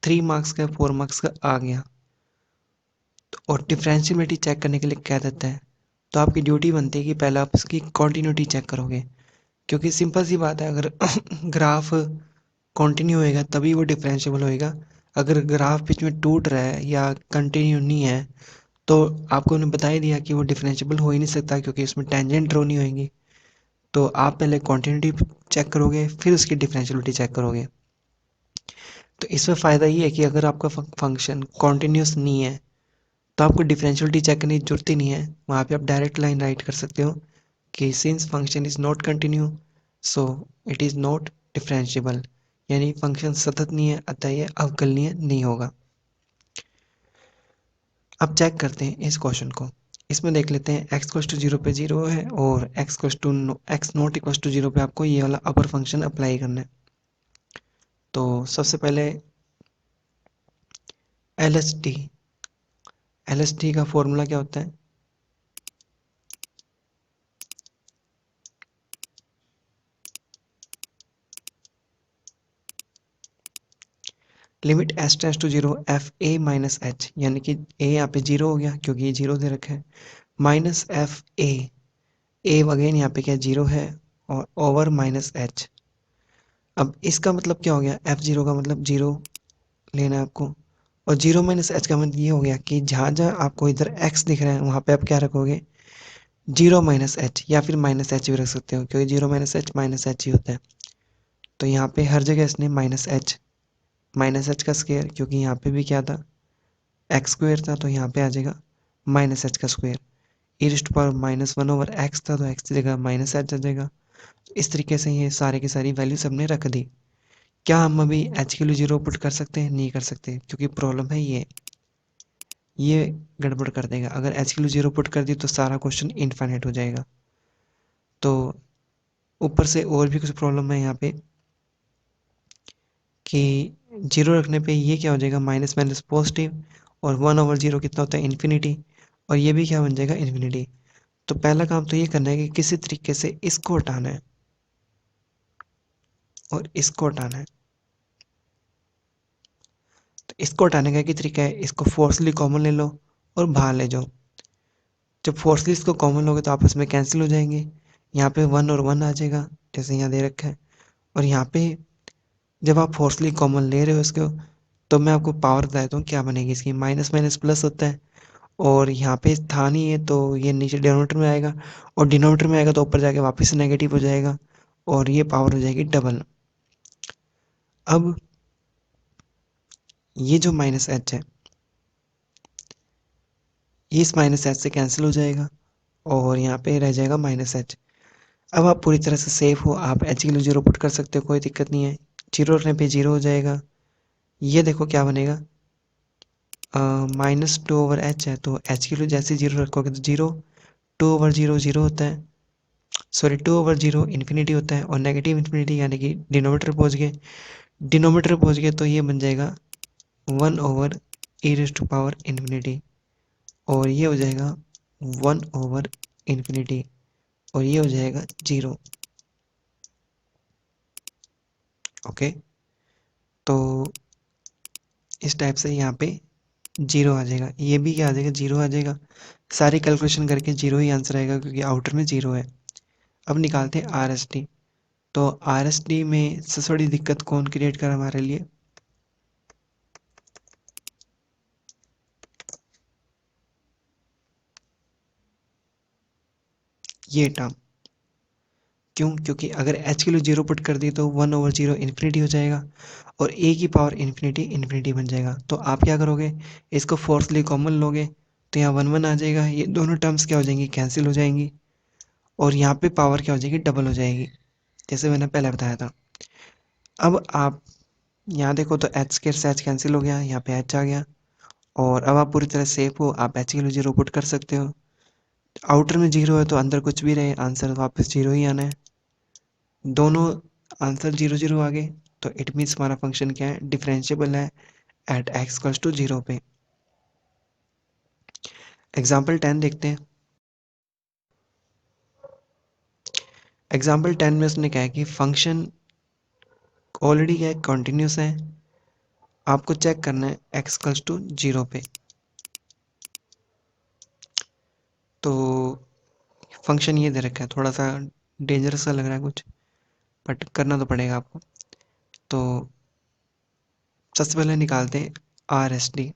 3 मार्क्स का 4 मार्क्स का आ गया और डिफरेंशिएबिलिटी चेक करने के लिए कह देता है, तो आपकी ड्यूटी बनती है कि पहले आप इसकी कॉन्टिन्यूटी चेक करोगे। क्योंकि सिंपल सी बात है, अगर ग्राफ कंटिन्यू होएगा तभी वो डिफरेंशिएबल होएगा। अगर ग्राफ बीच में टूट रहा है या कंटिन्यू नहीं है, तो आपको उन्हें बता ही दिया कि वो डिफरेंशिएबल हो ही नहीं सकता, क्योंकि उसमें टेंजेंट ड्रॉ नहीं होएंगी। तो आप पहले कंटिन्यूटी चेक करोगे, फिर उसकी डिफरेंशिएबिलिटी चेक करोगे। तो इसमें फ़ायदा ये है कि अगर आपका फंक्शन कॉन्टिन्यूस नहीं है, तो आपको डिफरेंशियलिटी चेक करने की जरूरत ही नहीं है। वहाँ पे आप डायरेक्ट लाइन राइट कर सकते हो कि since function is not continue, so it is not differentiable, यानी फंक्शन सतत नहीं है, अतः ये अवकलनीय नहीं होगा। अब चेक करते हैं इस क्वेश्चन को। इसमें देख लेते हैं एक्स इक्वल्स टू जीरो पे जीरो है, और x equals to x not equals to zero पे आपको ये वाला अपर फंक्शन अप्लाई करना है। तो सबसे पहले एल एस टी का फॉर्मूला क्या होता है? Limit s tends to zero f a minus h, यानी कि ए यहाँ पे जीरो हो गया क्योंकि ये जीरो दे रखा है, माइनस एफ ए अगेन यहाँ पे क्या जीरो है, और ओवर माइनस एच। अब इसका मतलब क्या हो गया, एफ जीरो का मतलब जीरो लेना है आपको, और जीरो माइनस एच का मतलब ये हो गया कि जहाँ जहाँ आपको इधर एक्स दिख रहा है वहाँ पे आप क्या रखोगे, जीरो माइनस एच, या फिर माइनस एच भी रख सकते हो, क्योंकि जीरो माइनस एच ही होता है। तो यहाँ पे हर जगह इसने माइनस एच का स्क्वायर, क्योंकि यहाँ पे भी क्या था, एक्स स्क्वायर था, तो यहाँ पे आ जाएगा माइनस एच का square. E to power minus one over x था, तो एक्स की जगह माइनस एच आ जाएगा। तो इस तरीके से ये सारे की सारी वैल्यू सबने रख दी। क्या हम अभी एच के लिए जीरो पुट कर सकते हैं? नहीं कर सकते, क्योंकि प्रॉब्लम है ये गड़बड़ कर देगा। अगर एच के लिए जीरो पुट कर दी तो सारा क्वेश्चन इनफाइनाइट हो जाएगा। तो ऊपर से और भी कुछ प्रॉब्लम है यहाँ पे कि जीरो रखने पे ये क्या हो जाएगा, माइनस माइनस पॉजिटिव, और वन ओवर जीरो कितना होता है, इन्फिनिटी, और ये भी क्या बन जाएगा, इन्फिनिटी। तो पहला काम तो ये करना है कि किसी तरीके से इसको हटाना है और इसको हटाना है। तो इसको हटाने का क्या तरीका है, इसको फोर्सली कॉमन ले लो और बाहर ले जाओ। जब फोर्सली इसको कॉमन लोगे तो आपस में कैंसिल हो जाएंगे। यहाँ पे वन और वन आ जाएगा, जैसे यहाँ दे रखा है। और यहाँ पे जब आप फोर्सली कॉमन ले रहे हो इसको, तो मैं आपको पावर बता देता हूँ क्या बनेगी इसकी, माइनस माइनस प्लस होता है, और यहाँ पे था नहीं है तो ये नीचे डिनोमीटर में आएगा, और डिनोमीटर में आएगा तो ऊपर जाके वापस नेगेटिव हो जाएगा, और ये पावर हो जाएगी डबल। अब ये जो माइनस एच है, ये इस माइनस एच से कैंसिल हो जाएगा, और यहाँ पे रह जाएगा माइनस एच। अब आप पूरी तरह से सेफ हो, आप एच के लिए जीरो पुट कर सकते हो, कोई दिक्कत नहीं है। जीरो रखने पे जीरो हो जाएगा। ये देखो क्या बनेगा, माइनस टू ओवर एच है, तो एच के लिए जैसे जीरो रखोगे तो zero, two over zero zero होता है, sorry two over zero infinity होता है, और नेगेटिव इन्फिनिटी यानी कि डिनोमीटर पहुंच गए। डिनोमीटर पहुंच गए तो ये बन जाएगा one over e raise to power infinity, और ये हो जाएगा वन ओवर इन्फिनिटी, और ये हो जाएगा जीरो। ओके, तो इस टाइप से यहाँ पे जीरो आ जाएगा, ये भी क्या आ जाएगा, जीरो आ जाएगा। सारी कैलकुलेशन करके जीरो ही आंसर आएगा क्योंकि आउटर में जीरो है। अब निकालते हैं आर एस टी। तो आर एस टी में सबसे बड़ी दिक्कत कौन क्रिएट कर हमारे लिए, ये टर्म। क्यों? क्योंकि अगर एच की वैल्यू जीरो पुट कर दी तो वन ओवर जीरो इन्फिनिटी हो जाएगा और ए की पावर इन्फिनिटी इन्फिनिटी बन जाएगा। तो आप क्या करोगे, इसको फोर्सली कॉमन लोगे तो यहाँ वन वन आ जाएगा, ये दोनों टर्म्स क्या हो जाएंगी, कैंसिल हो जाएंगी और यहाँ पे पावर क्या हो जाएगी, डबल हो जाएगी, जैसे मैंने पहले बताया था। अब आप यहाँ देखो तो एच स्केयर से एच कैंसिल हो गया, यहाँ पे एच आ गया और अब आप पूरी तरह सेफ हो, आप एच की वैल्यू जीरो पुट कर सकते हो। आउटर में जीरो है तो अंदर कुछ भी रहे आंसर वापस जीरो ही आना है। दोनों आंसर जीरो जीरो आ गए तो इट मीन्स हमारा फंक्शन क्या है, डिफरेंशिएबल है at x equals to zero पे। एग्जाम्पल 10 देखते हैं। एग्जाम्पल 10 में उसने कहा है कि फंक्शन ऑलरेडी क्या है, कॉन्टिन्यूस है, आपको चेक करना है एक्स इक्वल्स टू जीरो पे। तो फंक्शन ये दे रखा है, थोड़ा सा डेंजरस सा लग रहा है कुछ, बट करना तो पड़ेगा आपको। तो सबसे पहले निकालते हैं R S D.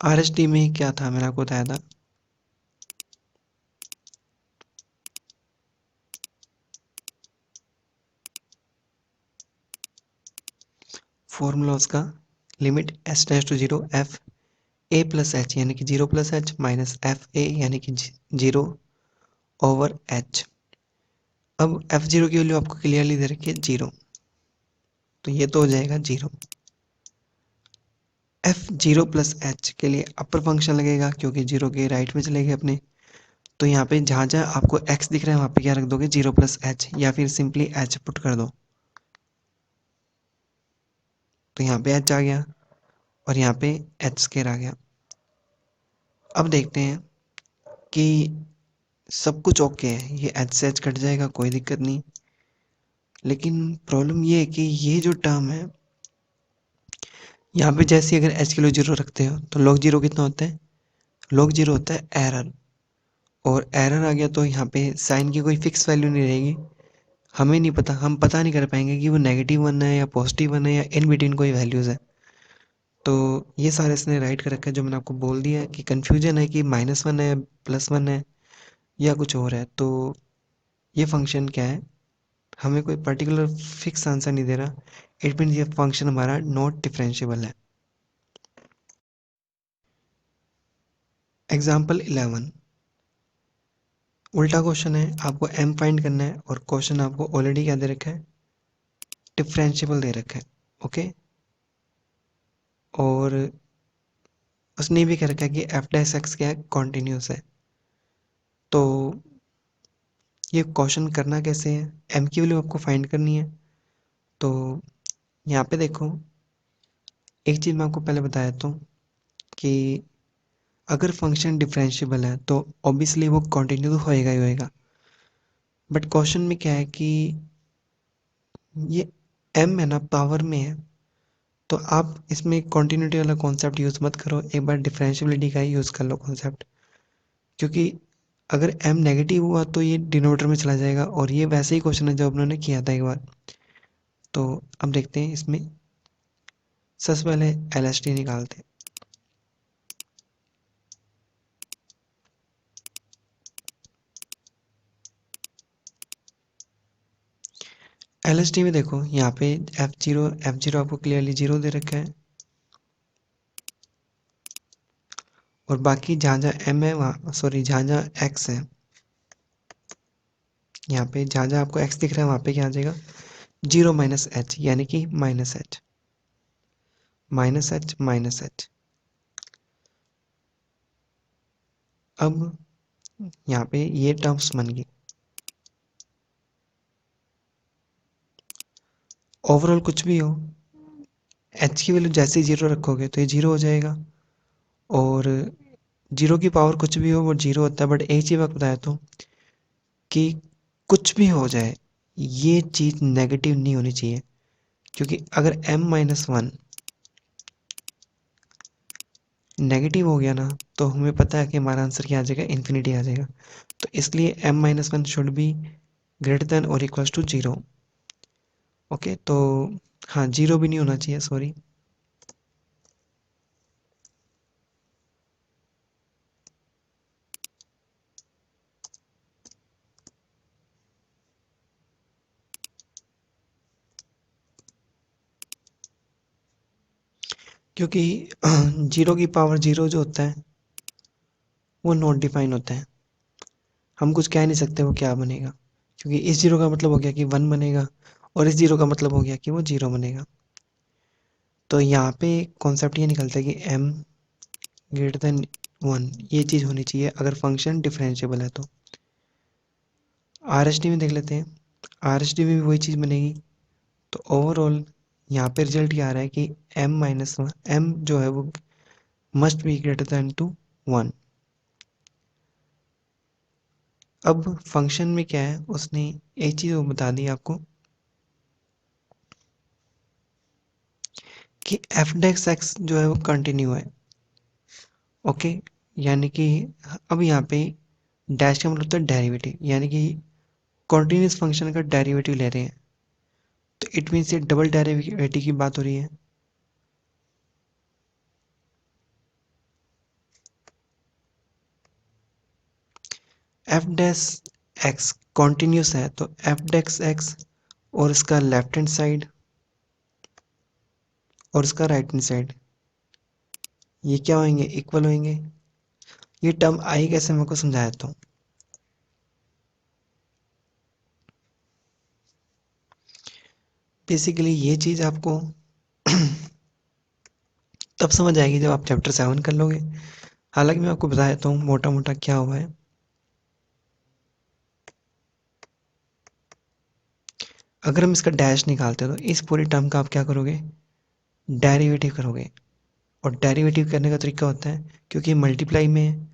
R S D में क्या था, मैंने आपको बताया था फॉर्मूला उसका, limit s tends to zero f a plus h यानी कि zero plus h minus f a यानी कि जीरो ओवर एच। अब एफ जीरो की वैल्यू आपको क्लियरली दे रखी है जीरो, तो ये तो हो जाएगा zero. F zero plus h के लिए अपर फंक्शन लगेगा क्योंकि जीरो के राइट में चले गए अपने। तो यहाँ पे जहाँ जहाँ आपको एक्स दिख रहा है वहाँ पे क्या रख दोगे, जीरो प्लस एच या फिर सिंपली एच पुट कर दो। तो यहाँ पे एच आ गया और यहाँ पे एच स्केयर आ गया। अब देखते हैं कि सब कुछ ओके है, ये एच से एच कट जाएगा, कोई दिक्कत नहीं। लेकिन प्रॉब्लम ये है कि ये जो टर्म है यहाँ पे, जैसे अगर एच किलो जीरो रखते हो तो लॉग जीरो कितना होता है, लॉग जीरो होता है एरर, और एरर आ गया तो यहाँ पे साइन की कोई फिक्स वैल्यू नहीं रहेगी। हमें नहीं पता, हम पता नहीं कर पाएंगे कि वो नेगेटिव वन है या पॉजिटिव वन है या इन बिटवीन कोई वैल्यूज़ है। तो ये सारे इसने राइट कर रखा है जो मैंने आपको बोल दिया है कि कन्फ्यूजन है कि माइनस वन है, प्लस वन है या कुछ और है। तो ये फंक्शन क्या है, हमें कोई पर्टिकुलर फिक्स आंसर नहीं दे रहा, इट मीन ये फंक्शन हमारा नॉट डिफरेंशिएबल है। एग्जाम्पल 11, उल्टा क्वेश्चन है, आपको एम फाइंड करना है और क्वेश्चन आपको ऑलरेडी क्या दे रखा है, डिफरेंशिएबल दे रखा है। ओके, और उसने भी कह रखा है कि एफ डैश एक्स क्या है, कॉन्टिन्यूस है। तो ये क्वेश्चन करना कैसे है, एम की वैल्यू आपको फाइंड करनी है। तो यहाँ पे देखो, एक चीज़ मैं आपको पहले बता देता हूँ कि अगर फंक्शन डिफरेंशिएबल है तो ऑब्वियसली वो कॉन्टिन्यू तो होएगा ही होएगा। बट क्वेश्चन में क्या है कि ये एम है ना, पावर में है, तो आप इसमें कॉन्टिन्यूटी वाला कॉन्सेप्ट यूज़ मत करो, एक बार डिफरेंशियबिलिटी का ही यूज़ कर लो कॉन्सेप्ट। क्योंकि अगर एम नेगेटिव हुआ तो ये डिनोमिनेटर में चला जाएगा और ये वैसे ही क्वेश्चन है जो उन्होंने किया था एक बार। तो अब देखते हैं इसमें, सबसे पहले एल एस टी निकालते हैं। एल एस टी में देखो यहाँ पे एफ जीरो आपको क्लियरली जीरो दे रखा है और बाकी जहाँ जहाँ एम है वहाँ, सॉरी जहाँ जहाँ एक्स है, यहाँ पे जहाँ जहाँ आपको एक्स दिख रहा है वहाँ पे क्या आ जाएगा, जीरो माइनस एच यानी कि minus h, minus h minus H. अब यहाँ पे ये टर्म्स बन गई। ओवरऑल कुछ भी हो, एच की वैल्यू जैसे ही जीरो रखोगे तो ये जीरो हो जाएगा, और जीरो की पावर कुछ भी हो वो जीरो होता है। बट एक चीज़ मैं बताया तो कि कुछ भी हो जाए ये चीज़ नेगेटिव नहीं होनी चाहिए, क्योंकि अगर m-1 नेगेटिव हो गया ना तो हमें पता है कि हमारा आंसर क्या आ जाएगा, इन्फिनिटी आ जाएगा। तो इसलिए m-1 should be greater then और इक्वल्स टू 0। ओके, तो हाँ, 0 भी नहीं होना चाहिए, सॉरी। क्योंकि 0 की पावर 0 जो होता है वो नॉट डिफाइन होता है, हम कुछ कह नहीं सकते वो क्या बनेगा, क्योंकि इस 0 का मतलब हो गया कि 1 बनेगा और इस 0 का मतलब हो गया कि वो 0 बनेगा। तो यहाँ पे कॉन्सेप्ट ये निकलता है कि m ग्रेटर देन 1 ये चीज़ होनी चाहिए अगर फंक्शन डिफरेंशिएबल है। तो RHD में देख लेते हैं, RHD में भी वही चीज़ बनेगी। तो ओवरऑल यहाँ पे रिजल्ट ये आ रहा है कि m-1 m जो है वो must be greater than to 1। अब फंक्शन में क्या है, उसने एक चीज़ वो बता दी आपको कि एफ डेक्स एक्स जो है वो कंटिन्यू है। ओके, यानी कि अब यहाँ पे डैश का मतलब होता है डेरिवेटिव, यानी कि कॉन्टिन्यूस फंक्शन का डेरिवेटिव ले रहे हैं, तो इट मीन्स ये डबल डेरिवेटिव की बात हो रही है। एफ डैश एक्स कॉन्टिन्यूस है तो एफ डेक्स एक्स और इसका लेफ्ट हैंड साइड और इसका राइट हैंड साइड ये क्या होंगे, इक्वल होंगे। ये टर्म आई कैसे, मेरे को समझाया तो बेसिकली ये चीज़ आपको तब समझ आएगी जब आप चैप्टर 7 कर लोगे। हालांकि मैं आपको बता देता हूँ मोटा मोटा क्या हुआ है। अगर हम इसका डैश निकालते हैं तो इस पूरी टर्म का आप क्या करोगे, डेरिवेटिव करोगे। और डेरिवेटिव करने का तरीका होता है, क्योंकि मल्टीप्लाई में है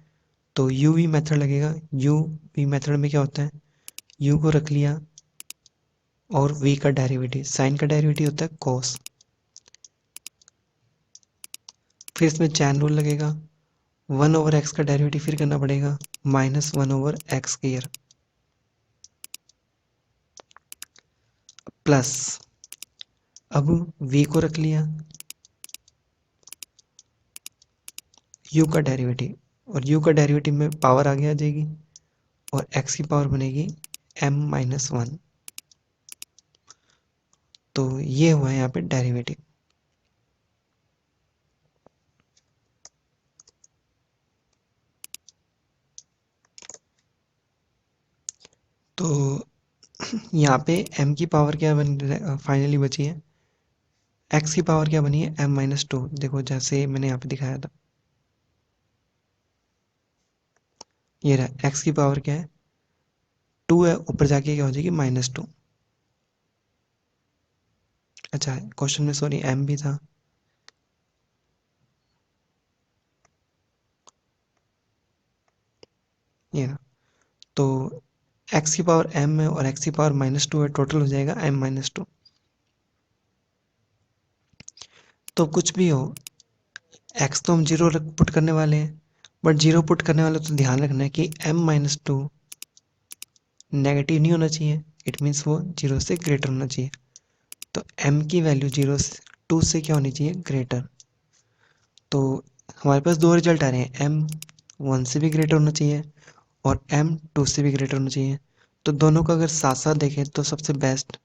तो यू वी मेथड लगेगा। यू वी मेथड में क्या होता है, यू को रख लिया और वी का डेरिवेटिव, साइन का डेरिवेटिव होता है कॉस। फिर इसमें चैन रूल लगेगा, 1/x का डेरिवेटिव फिर करना पड़ेगा -1/x स्क्वायर प्लस, अब v को रख लिया u का डेरिवेटिव, और u का डेरिवेटिव में पावर आगे आ जाएगी और x की पावर बनेगी m-1। तो ये हुआ है यहाँ पे डेरिवेटिव। तो यहाँ पे m की पावर क्या बन फाइनली बची है, x की पावर क्या बनी है m-2। देखो जैसे मैंने यहाँ पे दिखाया था, ये रहा x की पावर क्या है 2 है, ऊपर जाके क्या हो जाएगी -2। अच्छा, क्वेश्चन में सॉरी m भी था। ये रहा, तो x की पावर m है और x की पावर -2 है, टोटल हो जाएगा m-2। तो कुछ भी हो, x तो हम जीरो पुट करने वाले हैं, बट जीरो पुट करने वाले तो ध्यान रखना है कि m-2 नेगेटिव नहीं होना चाहिए, इट मीन्स वो जीरो से ग्रेटर होना चाहिए। तो m की वैल्यू 2 से क्या होनी चाहिए, ग्रेटर। तो हमारे पास दो रिजल्ट आ रहे हैं, m 1 से भी ग्रेटर होना चाहिए और m 2 से भी ग्रेटर होना चाहिए। तो दोनों को अगर साथ साथ देखें तो सबसे बेस्ट,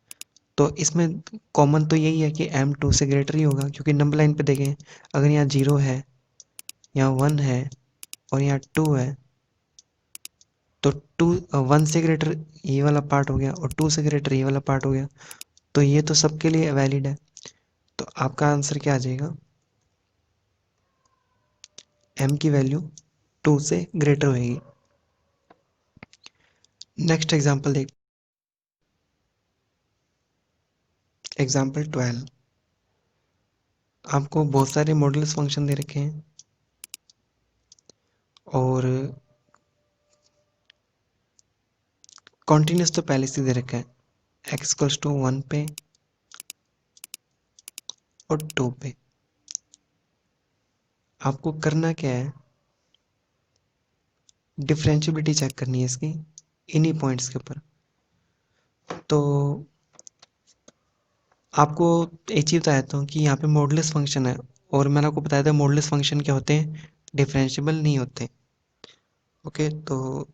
तो इसमें कॉमन तो यही है कि m 2 से ग्रेटर ही होगा, क्योंकि नंबर लाइन पे देखें, अगर यहाँ 0 है, यहाँ 1 है और यहाँ 2 है, तो 1 से ग्रेटर ये वाला पार्ट हो गया और 2 से ग्रेटर ये वाला पार्ट हो गया। तो ये तो सबके लिए वैलिड है। तो आपका आंसर क्या आ जाएगा, m की वैल्यू 2 से ग्रेटर होएगी। नेक्स्ट एग्जांपल देख, एग्जांपल 12। आपको बहुत सारे मॉडुलस फंक्शन दे रखे हैं और कॉन्टिन्यूस तो पहले से दे रखा है, एक्स इक्वल्स टू 1 पे और 2 पे। आपको करना क्या है, डिफरेंशियबिलिटी चेक करनी है इसकी इन्हीं पॉइंट्स के ऊपर। तो आपको एक चीज़ बता देता हूँ कि यहाँ पे मॉडुलस फंक्शन है, और मैंने आपको बताया था मॉडुलस फंक्शन क्या होते हैं, डिफरेंशिएबल नहीं होते। ओके, तो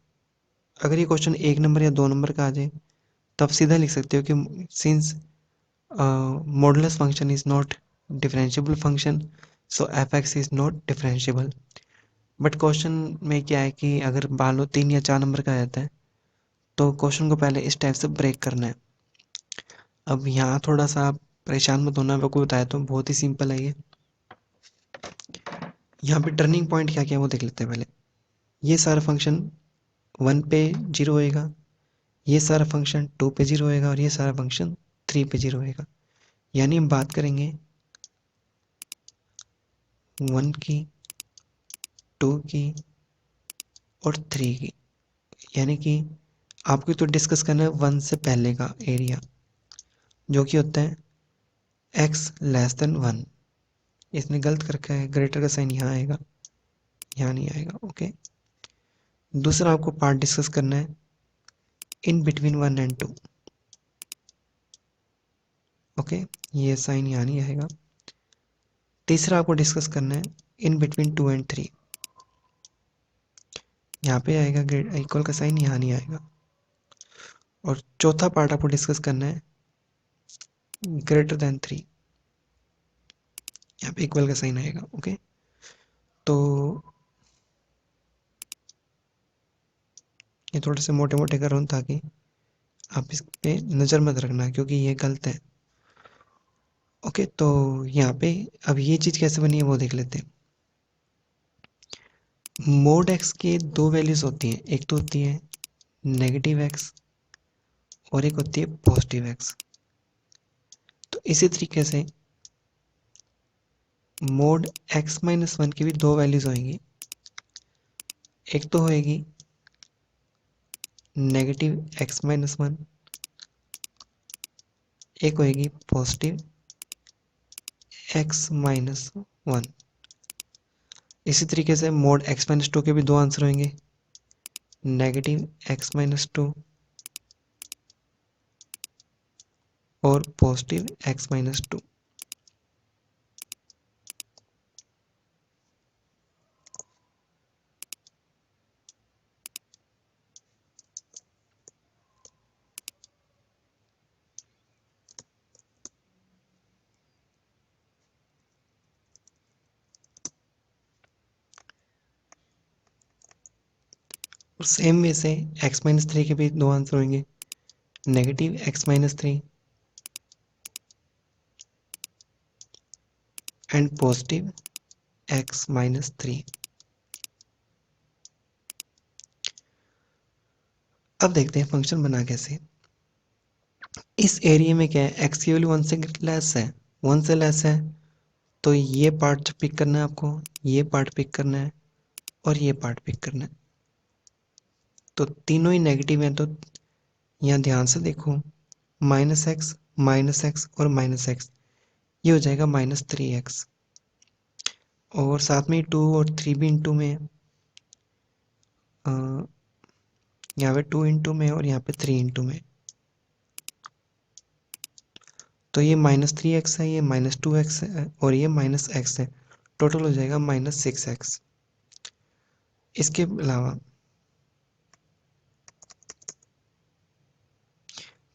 अगर ये क्वेश्चन 1 नंबर या 2 नंबर का आ जाए तब सीधा लिख सकते हो कि since modulus function is not differentiable function, so F x is not differentiable. But question में क्या है कि अगर मान लो 3 या 4 नंबर का आ जाता है तो क्वेश्चन को पहले इस टाइप से ब्रेक करना है। अब यहाँ थोड़ा सा आप परेशान मत होना, मैं आपको बताया तो बहुत ही सिंपल है ये। यहाँ पे टर्निंग पॉइंट क्या क्या है वो देख लेते हैं पहले। ये सारा फंक्शन 1 पे 0 होएगा, ये सारा फंक्शन 2 पे 0 होएगा, और ये सारा फंक्शन 3 पे 0 होएगा। यानी हम बात करेंगे 1 की, 2 की और 3 की। यानी कि आपको तो डिस्कस करना है 1 से पहले का एरिया, जो कि होता है x लेस देन 1। इसने गलत कर रखा है, ग्रेटर का साइन यहाँ आएगा, यहाँ नहीं आएगा। ओके, दूसरा आपको पार्ट डिस्कस करना है इन बिटवीन 1 एंड 2। ओके, ये साइन यहाँ नहीं आएगा। तीसरा आपको डिस्कस करना है इन बिटवीन 2 एंड 3, यहाँ पे आएगा, ग्रेट इक्वल का साइन यहाँ नहीं आएगा। और चौथा पार्ट आपको डिस्कस करना है ग्रेटर देन 3, यहाँ पे इक्वल का साइन आएगा। ओके, तो ये थोड़े से मोटे मोटे कर रहा हूँ ताकि आप इस पे नज़र मत रखना, क्योंकि ये गलत है। ओके, तो यहाँ पे अब ये चीज़ कैसे बनी है वो देख लेते हैं। मोड एक्स के दो वैल्यूज होती हैं, एक तो होती है नेगेटिव एक्स और एक होती है पॉजिटिव एक्स। तो इसी तरीके से मोड एक्स माइनस 1 की भी दो वैल्यूज होंगी, एक तो होएगी नेगेटिव एक्स माइनस 1, एक होएगी पॉजिटिव एक्स माइनस 1। इसी तरीके से मोड एक्स माइनस 2 के भी दो आंसर होंगे, नेगेटिव एक्स माइनस 2 और पॉजिटिव एक्स माइनस 2। और सेम वे से एक्स माइनस 3 के भी दो आंसर होंगे, negative x minus 3 and positive x minus 3। अब देखते हैं फंक्शन बना कैसे। इस एरिया में क्या है, एक्स की वैल्यू 1 से लेस है, 1 से लेस है, तो ये पार्ट जो पिक करना है आपको, ये पार्ट पिक करना है और ये पार्ट पिक करना है। तो तीनों ही नेगेटिव हैं, तो यहाँ ध्यान से देखो, माइनस एक्स और माइनस एक्स, ये हो जाएगा -3x। और साथ में 2 और 3 भी इंटू में है, यहाँ पे 2 इंटू में और यहाँ पे 3 इंटू में। तो ये -3x है, ये -2x है और ये -x है, टोटल हो जाएगा -6x। इसके अलावा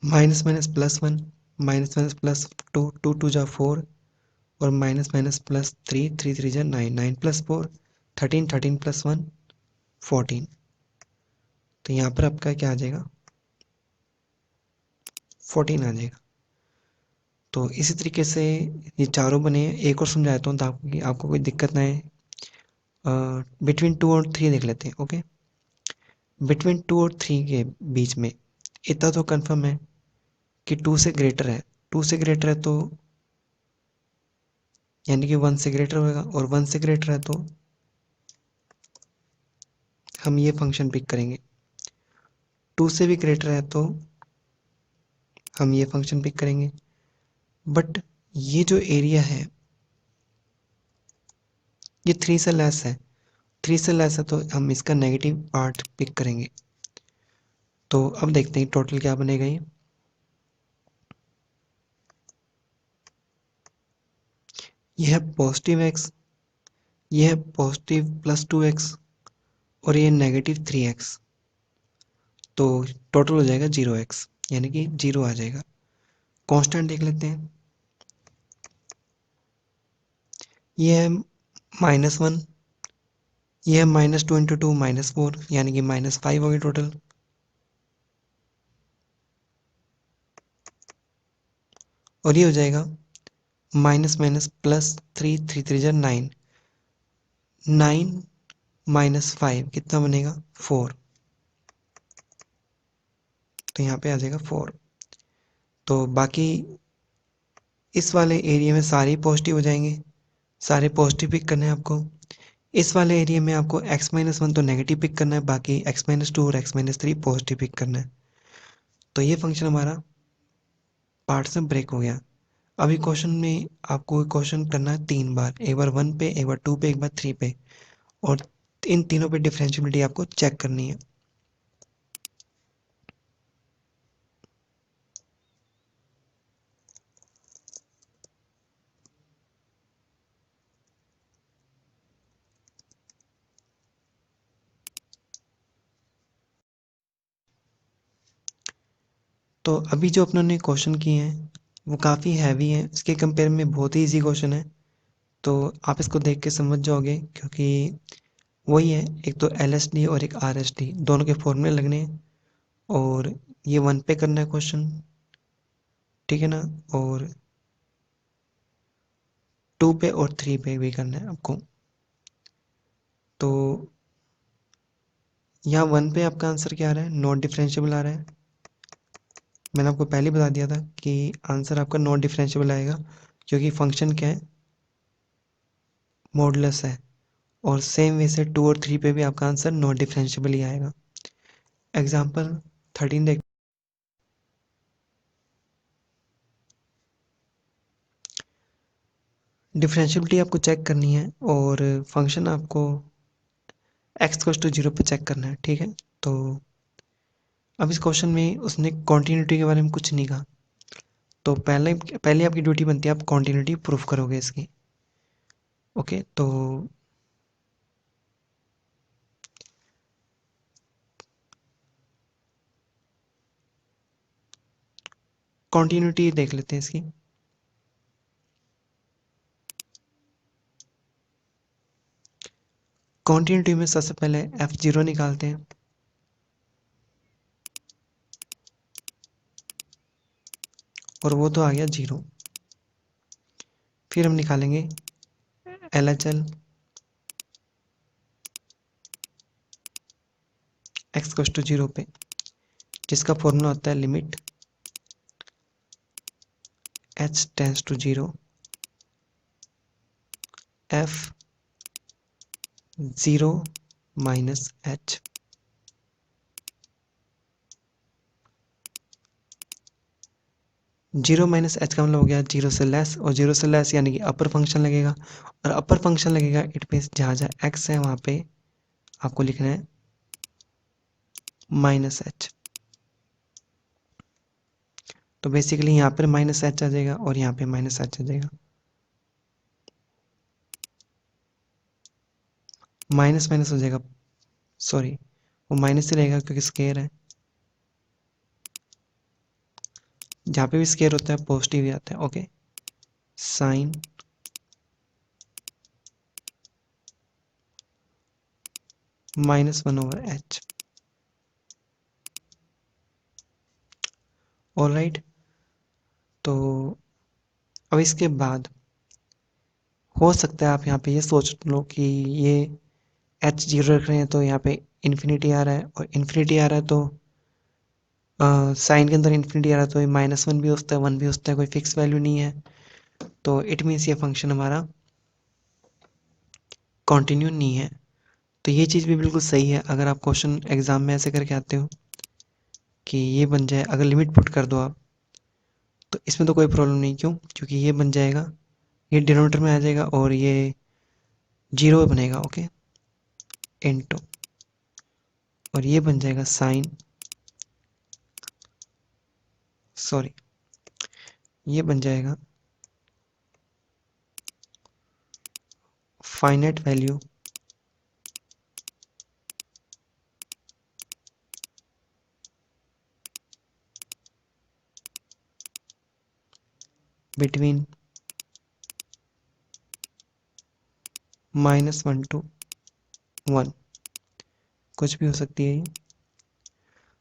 minus minus plus 1, minus minus plus 2, 2 2 जा 4 और माइनस माइनस प्लस 3, 3 3 जा 9, 9 प्लस 4 13, 13 प्लस 1 14। तो यहाँ पर आपका क्या आ जाएगा, 14 आ जाएगा। तो इसी तरीके से ये चारों बने हैं। एक और समझाता हूँ ताकि आपको कोई दिक्कत ना आए। बिटवीन 2 और 3 देख लेते हैं। ओके, बिटवीन 2 और 3 के बीच में इतना तो कंफर्म है कि 2 से ग्रेटर है, 2 से ग्रेटर है तो यानी कि 1 से ग्रेटर होगा, और 1 से ग्रेटर है तो हम ये फंक्शन पिक करेंगे। 2 से भी ग्रेटर है तो हम ये फंक्शन पिक करेंगे। बट ये जो एरिया है ये 3 से लेस है, 3 से लेस है तो हम इसका नेगेटिव पार्ट पिक करेंगे। तो अब देखते हैं टोटल क्या बनेगा ये है पॉजिटिव एक्स, ये है पॉजिटिव प्लस 2x और ये नेगेटिव 3x। तो टोटल हो जाएगा 0x, यानी कि 0 आ जाएगा। कांस्टेंट देख लेते हैं, ये है -1, ये है -2 इंटू 2 -4, यानी कि -5 हो गई टोटल। और ये हो जाएगा माइनस माइनस प्लस 3, 3 3 जा 9, 9 -5 कितना बनेगा 4। तो यहाँ पे आ जाएगा 4। तो बाकी इस वाले एरिया में सारे पॉजिटिव हो जाएंगे, सारे पॉजिटिव पिक करने हैं आपको। इस वाले एरिया में आपको x-1 तो नेगेटिव पिक करना है, बाकी x-2 और x-3 पॉजिटिव पिक करना है। तो ये फंक्शन हमारा पार्ट्स में ब्रेक हो गया। अभी क्वेश्चन में आपको क्वेश्चन करना है 3 बार, एक बार 1 पे, एक बार 2 पे, एक बार 3 पे, और इन तीनों पे डिफरेंशियबिलिटी आपको चेक करनी है। तो अभी जो अपनों ने क्वेश्चन किए हैं वो काफ़ी हैवी हैं, इसके कंपेयर में बहुत ही इजी क्वेश्चन है। तो आप इसको देख के समझ जाओगे, क्योंकि वही है, एक तो LSD और एक RSD दोनों के फॉर्मूले लगने हैं। और ये 1 पे करना है क्वेश्चन, ठीक है ना, और 2 पे और 3 पे भी करना है आपको। तो यहाँ 1 पे आपका आंसर क्या आ रहा है, नॉट डिफरेंशिएबल आ रहा है। मैंने आपको पहले बता दिया था कि आंसर आपका नॉट डिफरेंशिएबल आएगा, क्योंकि फंक्शन क्या है, मॉडुलस है। और सेम वे से 2 और 3 पे भी आपका आंसर नॉट डिफरेंशिएबल ही आएगा। एग्जाम्पल 13 देख, डिफरेंशियबिलिटी आपको चेक करनी है और फंक्शन आपको x=0 पे चेक करना है, ठीक है। तो अब इस क्वेश्चन में उसने कॉन्टिन्यूटी के बारे में कुछ नहीं कहा, तो पहले पहले आपकी ड्यूटी बनती है, आप कॉन्टिन्यूटी प्रूफ करोगे इसकी। ओके, तो कॉन्टिन्यूटी देख लेते हैं इसकी। कॉन्टिन्यूटी में सबसे पहले f0 निकालते हैं, और वो तो आ गया 0। फिर हम निकालेंगे LHL x=0 पे, जिसका फॉर्मूला होता है limit h tends to 0 f 0 minus h। Zero minus h का मतलब हो गया 0 से लेस, और 0 से लेस यानी कि अपर फंक्शन लगेगा, और अपर फंक्शन लगेगा इट मीन्स जहाँ जहाँ x है वहाँ पे आपको लिखना है -h। तो बेसिकली यहाँ पर -h आ जाएगा और यहाँ पे -h आ जाएगा। माइनस माइनस हो जाएगा, सॉरी वो माइनस ही रहेगा क्योंकि स्केयर है। जहाँ पे भी स्केयर होता है पॉजिटिव ही आता है। Okay, sign -1/h। ऑलराइट, तो अब इसके बाद हो सकता है आप यहाँ पे ये सोच लो कि ये h0 रख रहे हैं तो यहाँ पे इन्फिनिटी आ रहा है, और इन्फिनिटी आ रहा है तो साइन के अंदर इन्फिनिटी आ रहा है तो ये -1 भी हो सकता है, 1 भी हो सकता है, कोई फिक्स वैल्यू नहीं है। तो इट मीन्स ये फंक्शन हमारा कॉन्टिन्यू नहीं है। तो ये चीज़ भी बिल्कुल सही है, अगर आप क्वेश्चन एग्जाम में ऐसे करके आते हो कि ये बन जाए, अगर लिमिट पुट कर दो आप तो इसमें तो कोई प्रॉब्लम नहीं। क्यों? क्योंकि ये बन जाएगा, ये डिनोमिनेटर में आ जाएगा और ये जीरो बनेगा। ओके, इनटू, और ये बन जाएगा साइन, सॉरी, ये बन जाएगा फाइनाइट वैल्यू बिटवीन -1 to 1। कुछ भी हो सकती है ये,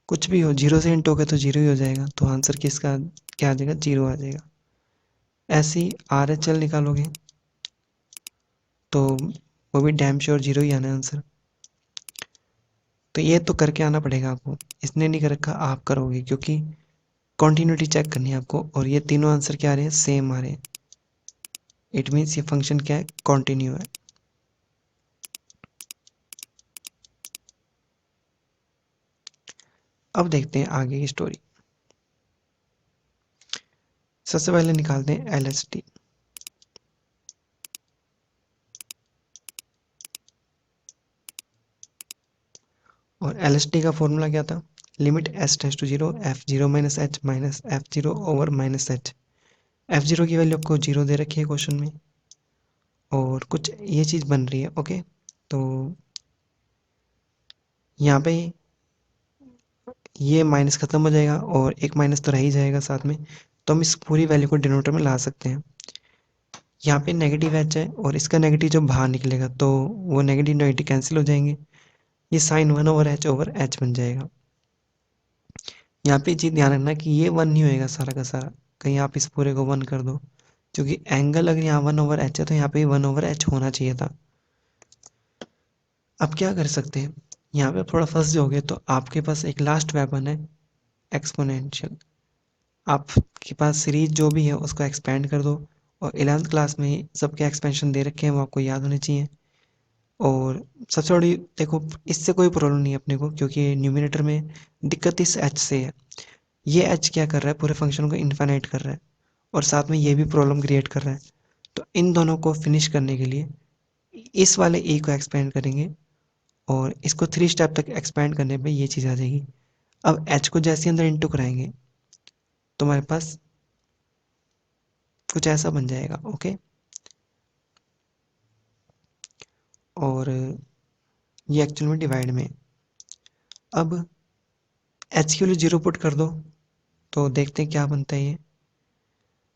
कुछ भी हो, जीरो से इंटू होगा तो जीरो ही हो जाएगा, तो आंसर किसका क्या आ जाएगा? जीरो आ जाएगा। ऐसे ही RHL निकालोगे तो वो भी डैम श्योर जीरो ही आना है आंसर। तो ये तो करके आना पड़ेगा आपको, इसने नहीं कर रखा, आप करोगे, क्योंकि कॉन्टिन्यूटी चेक करनी है आपको। और ये तीनों आंसर क्या आ रहे हैं? सेम आ रहे हैं। इट मीन्स ये फंक्शन क्या है? कॉन्टिन्यू है। अब देखते हैं आगे की स्टोरी। सबसे पहले निकालते हैं LHT। और LHT का फॉर्मूला क्या था? Limit s tends to zero, f0 minus h minus f0 over minus h. f0 की वैल्यू आपको जीरो दे रखी है क्वेश्चन में, और कुछ ये चीज़ बन रही है। ओके, तो यहाँ पे ये माइनस खत्म हो जाएगा और एक माइनस तो रह ही जाएगा साथ में, तो हम इस पूरी वैल्यू को डिनोमिनेटर में ला सकते हैं। यहाँ पे नेगेटिव एच है और इसका नेगेटिव जब बाहर निकलेगा तो वो नेगेटिव नेगेटिव कैंसिल हो जाएंगे, ये साइन वन ओवर एच बन जाएगा। यहाँ पे चीज़ ध्यान रखना कि ये वन नहीं होएगा सारा का सारा, कहीं आप इस पूरे को वन कर दो, क्योंकि एंगल अगर यहाँ वन ओवर एच है तो यहाँ पे वन ओवर एच होना चाहिए था। अब क्या कर सकते हैं, यहाँ पे थोड़ा फंस जाओगे तो आपके पास एक लास्ट वेपन है, एक्सपोनेंशियल। आपके पास सीरीज जो भी है उसको एक्सपेंड कर दो, और 11th क्लास में सबके एक्सपेंशन दे रखे हैं, वो आपको याद होने चाहिए। और सबसे बड़ी देखो, इससे कोई प्रॉब्लम नहीं है अपने को, क्योंकि न्यूमिनेटर में दिक्कत इस एच से है। ये एच क्या कर रहा है? पूरे फंक्शन को इन्फाइनाइट कर रहा है, और साथ में ये भी प्रॉब्लम क्रिएट कर रहा है। तो इन दोनों को फिनिश करने के लिए इस वाले ए को एक्सपेंड करेंगे, और इसको 3 स्टेप तक एक्सपेंड करने पे ये चीज़ आ जाएगी। अब एच को जैसे अंदर इंटू कराएंगे तो हमारे पास कुछ ऐसा बन जाएगा। ओके, और ये एक्चुअल में डिवाइड में, अब एच के लिए जीरो पुट कर दो तो देखते हैं क्या बनता है। ये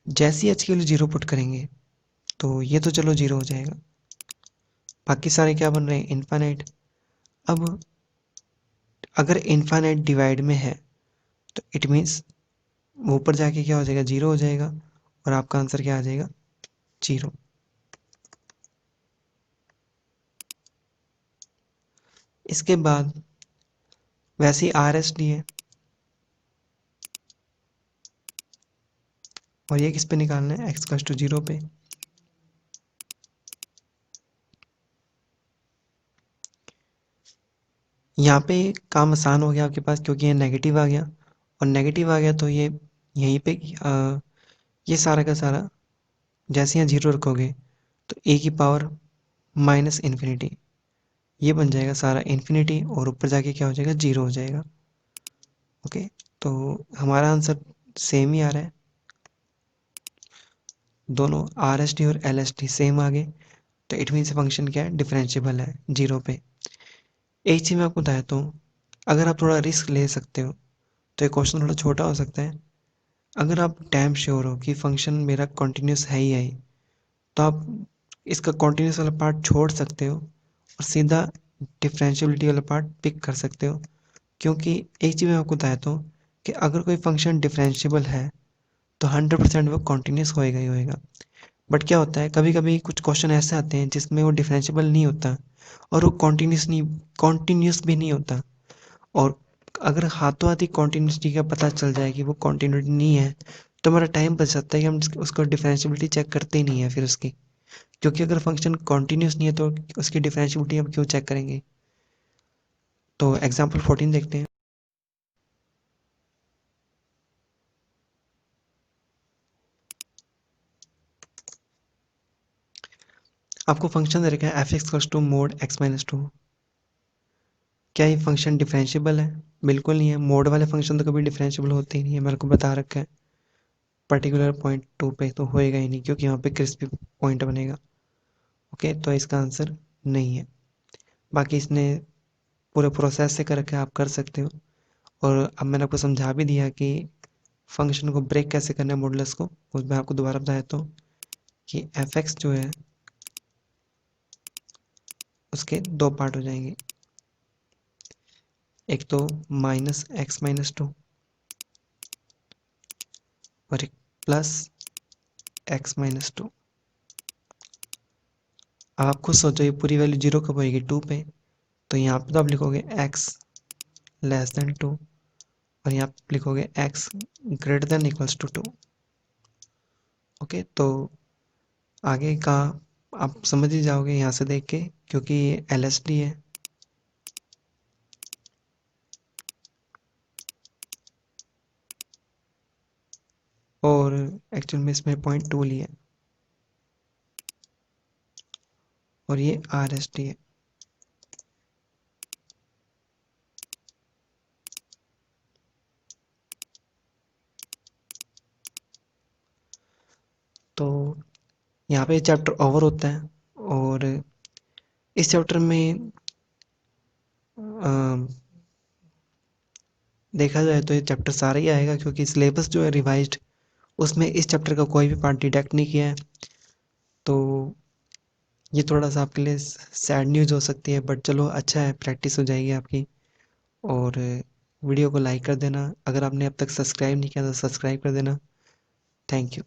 जैसे ही एच के लिए जीरो पुट करेंगे तो ये तो चलो जीरो हो जाएगा, बाकी सारे क्या बन रहे हैं? इनफाइनाइट। अब अगर इनफाइनाइट डिवाइड में है तो इट मीन्स वो ऊपर जाके क्या हो जाएगा? जीरो हो जाएगा, और आपका आंसर क्या आ जाएगा? जीरो। इसके बाद वैसे ही RSD है, और ये किस पे निकालना है? एक्स कस टू जीरो पे। यहाँ पे काम आसान हो गया आपके पास, क्योंकि ये नेगेटिव आ गया, और नेगेटिव आ गया तो ये यहीं पे ये सारा का सारा जैसे यहाँ जीरो रखोगे तो ए की पावर माइनस इन्फिनिटी, ये बन जाएगा सारा इन्फिनिटी, और ऊपर जाके क्या हो जाएगा? जीरो हो जाएगा। ओके, तो हमारा आंसर सेम ही आ रहा है, दोनों RSD और LSD सेम आ गए, तो इट मीन्स फंक्शन क्या है? डिफरेंशिएबल है जीरो पे। एक चीज़ मैं आपको बताता हूँ, अगर आप थोड़ा रिस्क ले सकते हो तो ये क्वेश्चन थोड़ा छोटा हो सकता है। अगर आप डैम श्योर हो कि फंक्शन मेरा कॉन्टिन्यूस है ही है, तो आप इसका कॉन्टिन्यूस वाला पार्ट छोड़ सकते हो और सीधा डिफरेंशियबिलिटी वाला पार्ट पिक कर सकते हो। क्योंकि एक चीज़ मैं आपको बताता हूँ कि अगर कोई फंक्शन डिफरेंशिएबल है तो 100% वो कॉन्टिन्यूस होएगा ही होएगा। बट क्या होता है, कभी कभी कुछ क्वेश्चन ऐसे आते हैं जिसमें वो डिफरेंशिएबल नहीं होता, और वो कॉन्टिन्यूस भी नहीं होता। और अगर हाथों हाथ ही कॉन्टिन्यूटी का पता चल जाए कि वो कॉन्टिन्यूटी नहीं है, तो हमारा टाइम बच सकता है कि हम उसको डिफरेंशियबिलिटी चेक करते ही नहीं है फिर उसकी। क्योंकि अगर फंक्शन कॉन्टिन्यूस नहीं है तो उसकी डिफरेंशियबिलिटी हम क्यों चेक करेंगे? तो एग्जाम्पल 14 देखते हैं। आपको फंक्शन दे रखा है f x to mod x minus two. क्या ये फंक्शन डिफरेंशिएबल है? बिल्कुल नहीं है। मोड वाले फंक्शन तो कभी डिफरेंशिएबल होते ही नहीं है, मेरे को बता रखा है। पर्टिकुलर पॉइंट टू पे तो होएगा ही नहीं, क्योंकि यहाँ पे क्रिस्पी पॉइंट बनेगा। ओके, तो इसका आंसर नहीं है। बाकी इसने पूरे प्रोसेस से कर रखा है, आप कर सकते हो। और अब मैंने आपको समझा भी दिया कि फंक्शन को ब्रेक कैसे करना है मॉडुलस को। उसमें आपको दोबारा बता देता हूँ कि एफ एक्स जो है उसके दो पार्ट हो जाएंगे। एक तो माइनस एक्स माइनस टू और एक प्लस एक्स माइनस टू। अब आप खुद सोचो ये पूरी वैल्यू जीरो कब होएगी? टू पे। तो यहाँ पे तो आप लिखोगे एक्स लेस देन टू और यहाँ पे लिखोगे x greater than equals to two. Okay, तो आगे का आप समझ ही जाओगे यहाँ से देख के, क्योंकि ये एलएसडी है। और एक्चुअल में इसमें पॉइंट टू लिया है और ये आरएसडी है। तो यहाँ पे चैप्टर ओवर होता है। और इस चैप्टर में अ, देखा जाए तो ये चैप्टर सारा ही आएगा, क्योंकि सिलेबस जो है रिवाइज्ड, उसमें इस चैप्टर का कोई भी पार्ट डिडक्ट नहीं किया है। तो ये थोड़ा सा आपके लिए सैड न्यूज़ हो सकती है, बट चलो अच्छा है, प्रैक्टिस हो जाएगी आपकी। और वीडियो को लाइक कर देना। अगर आपने अब तक सब्सक्राइब नहीं किया तो सब्सक्राइब कर देना। Thank you.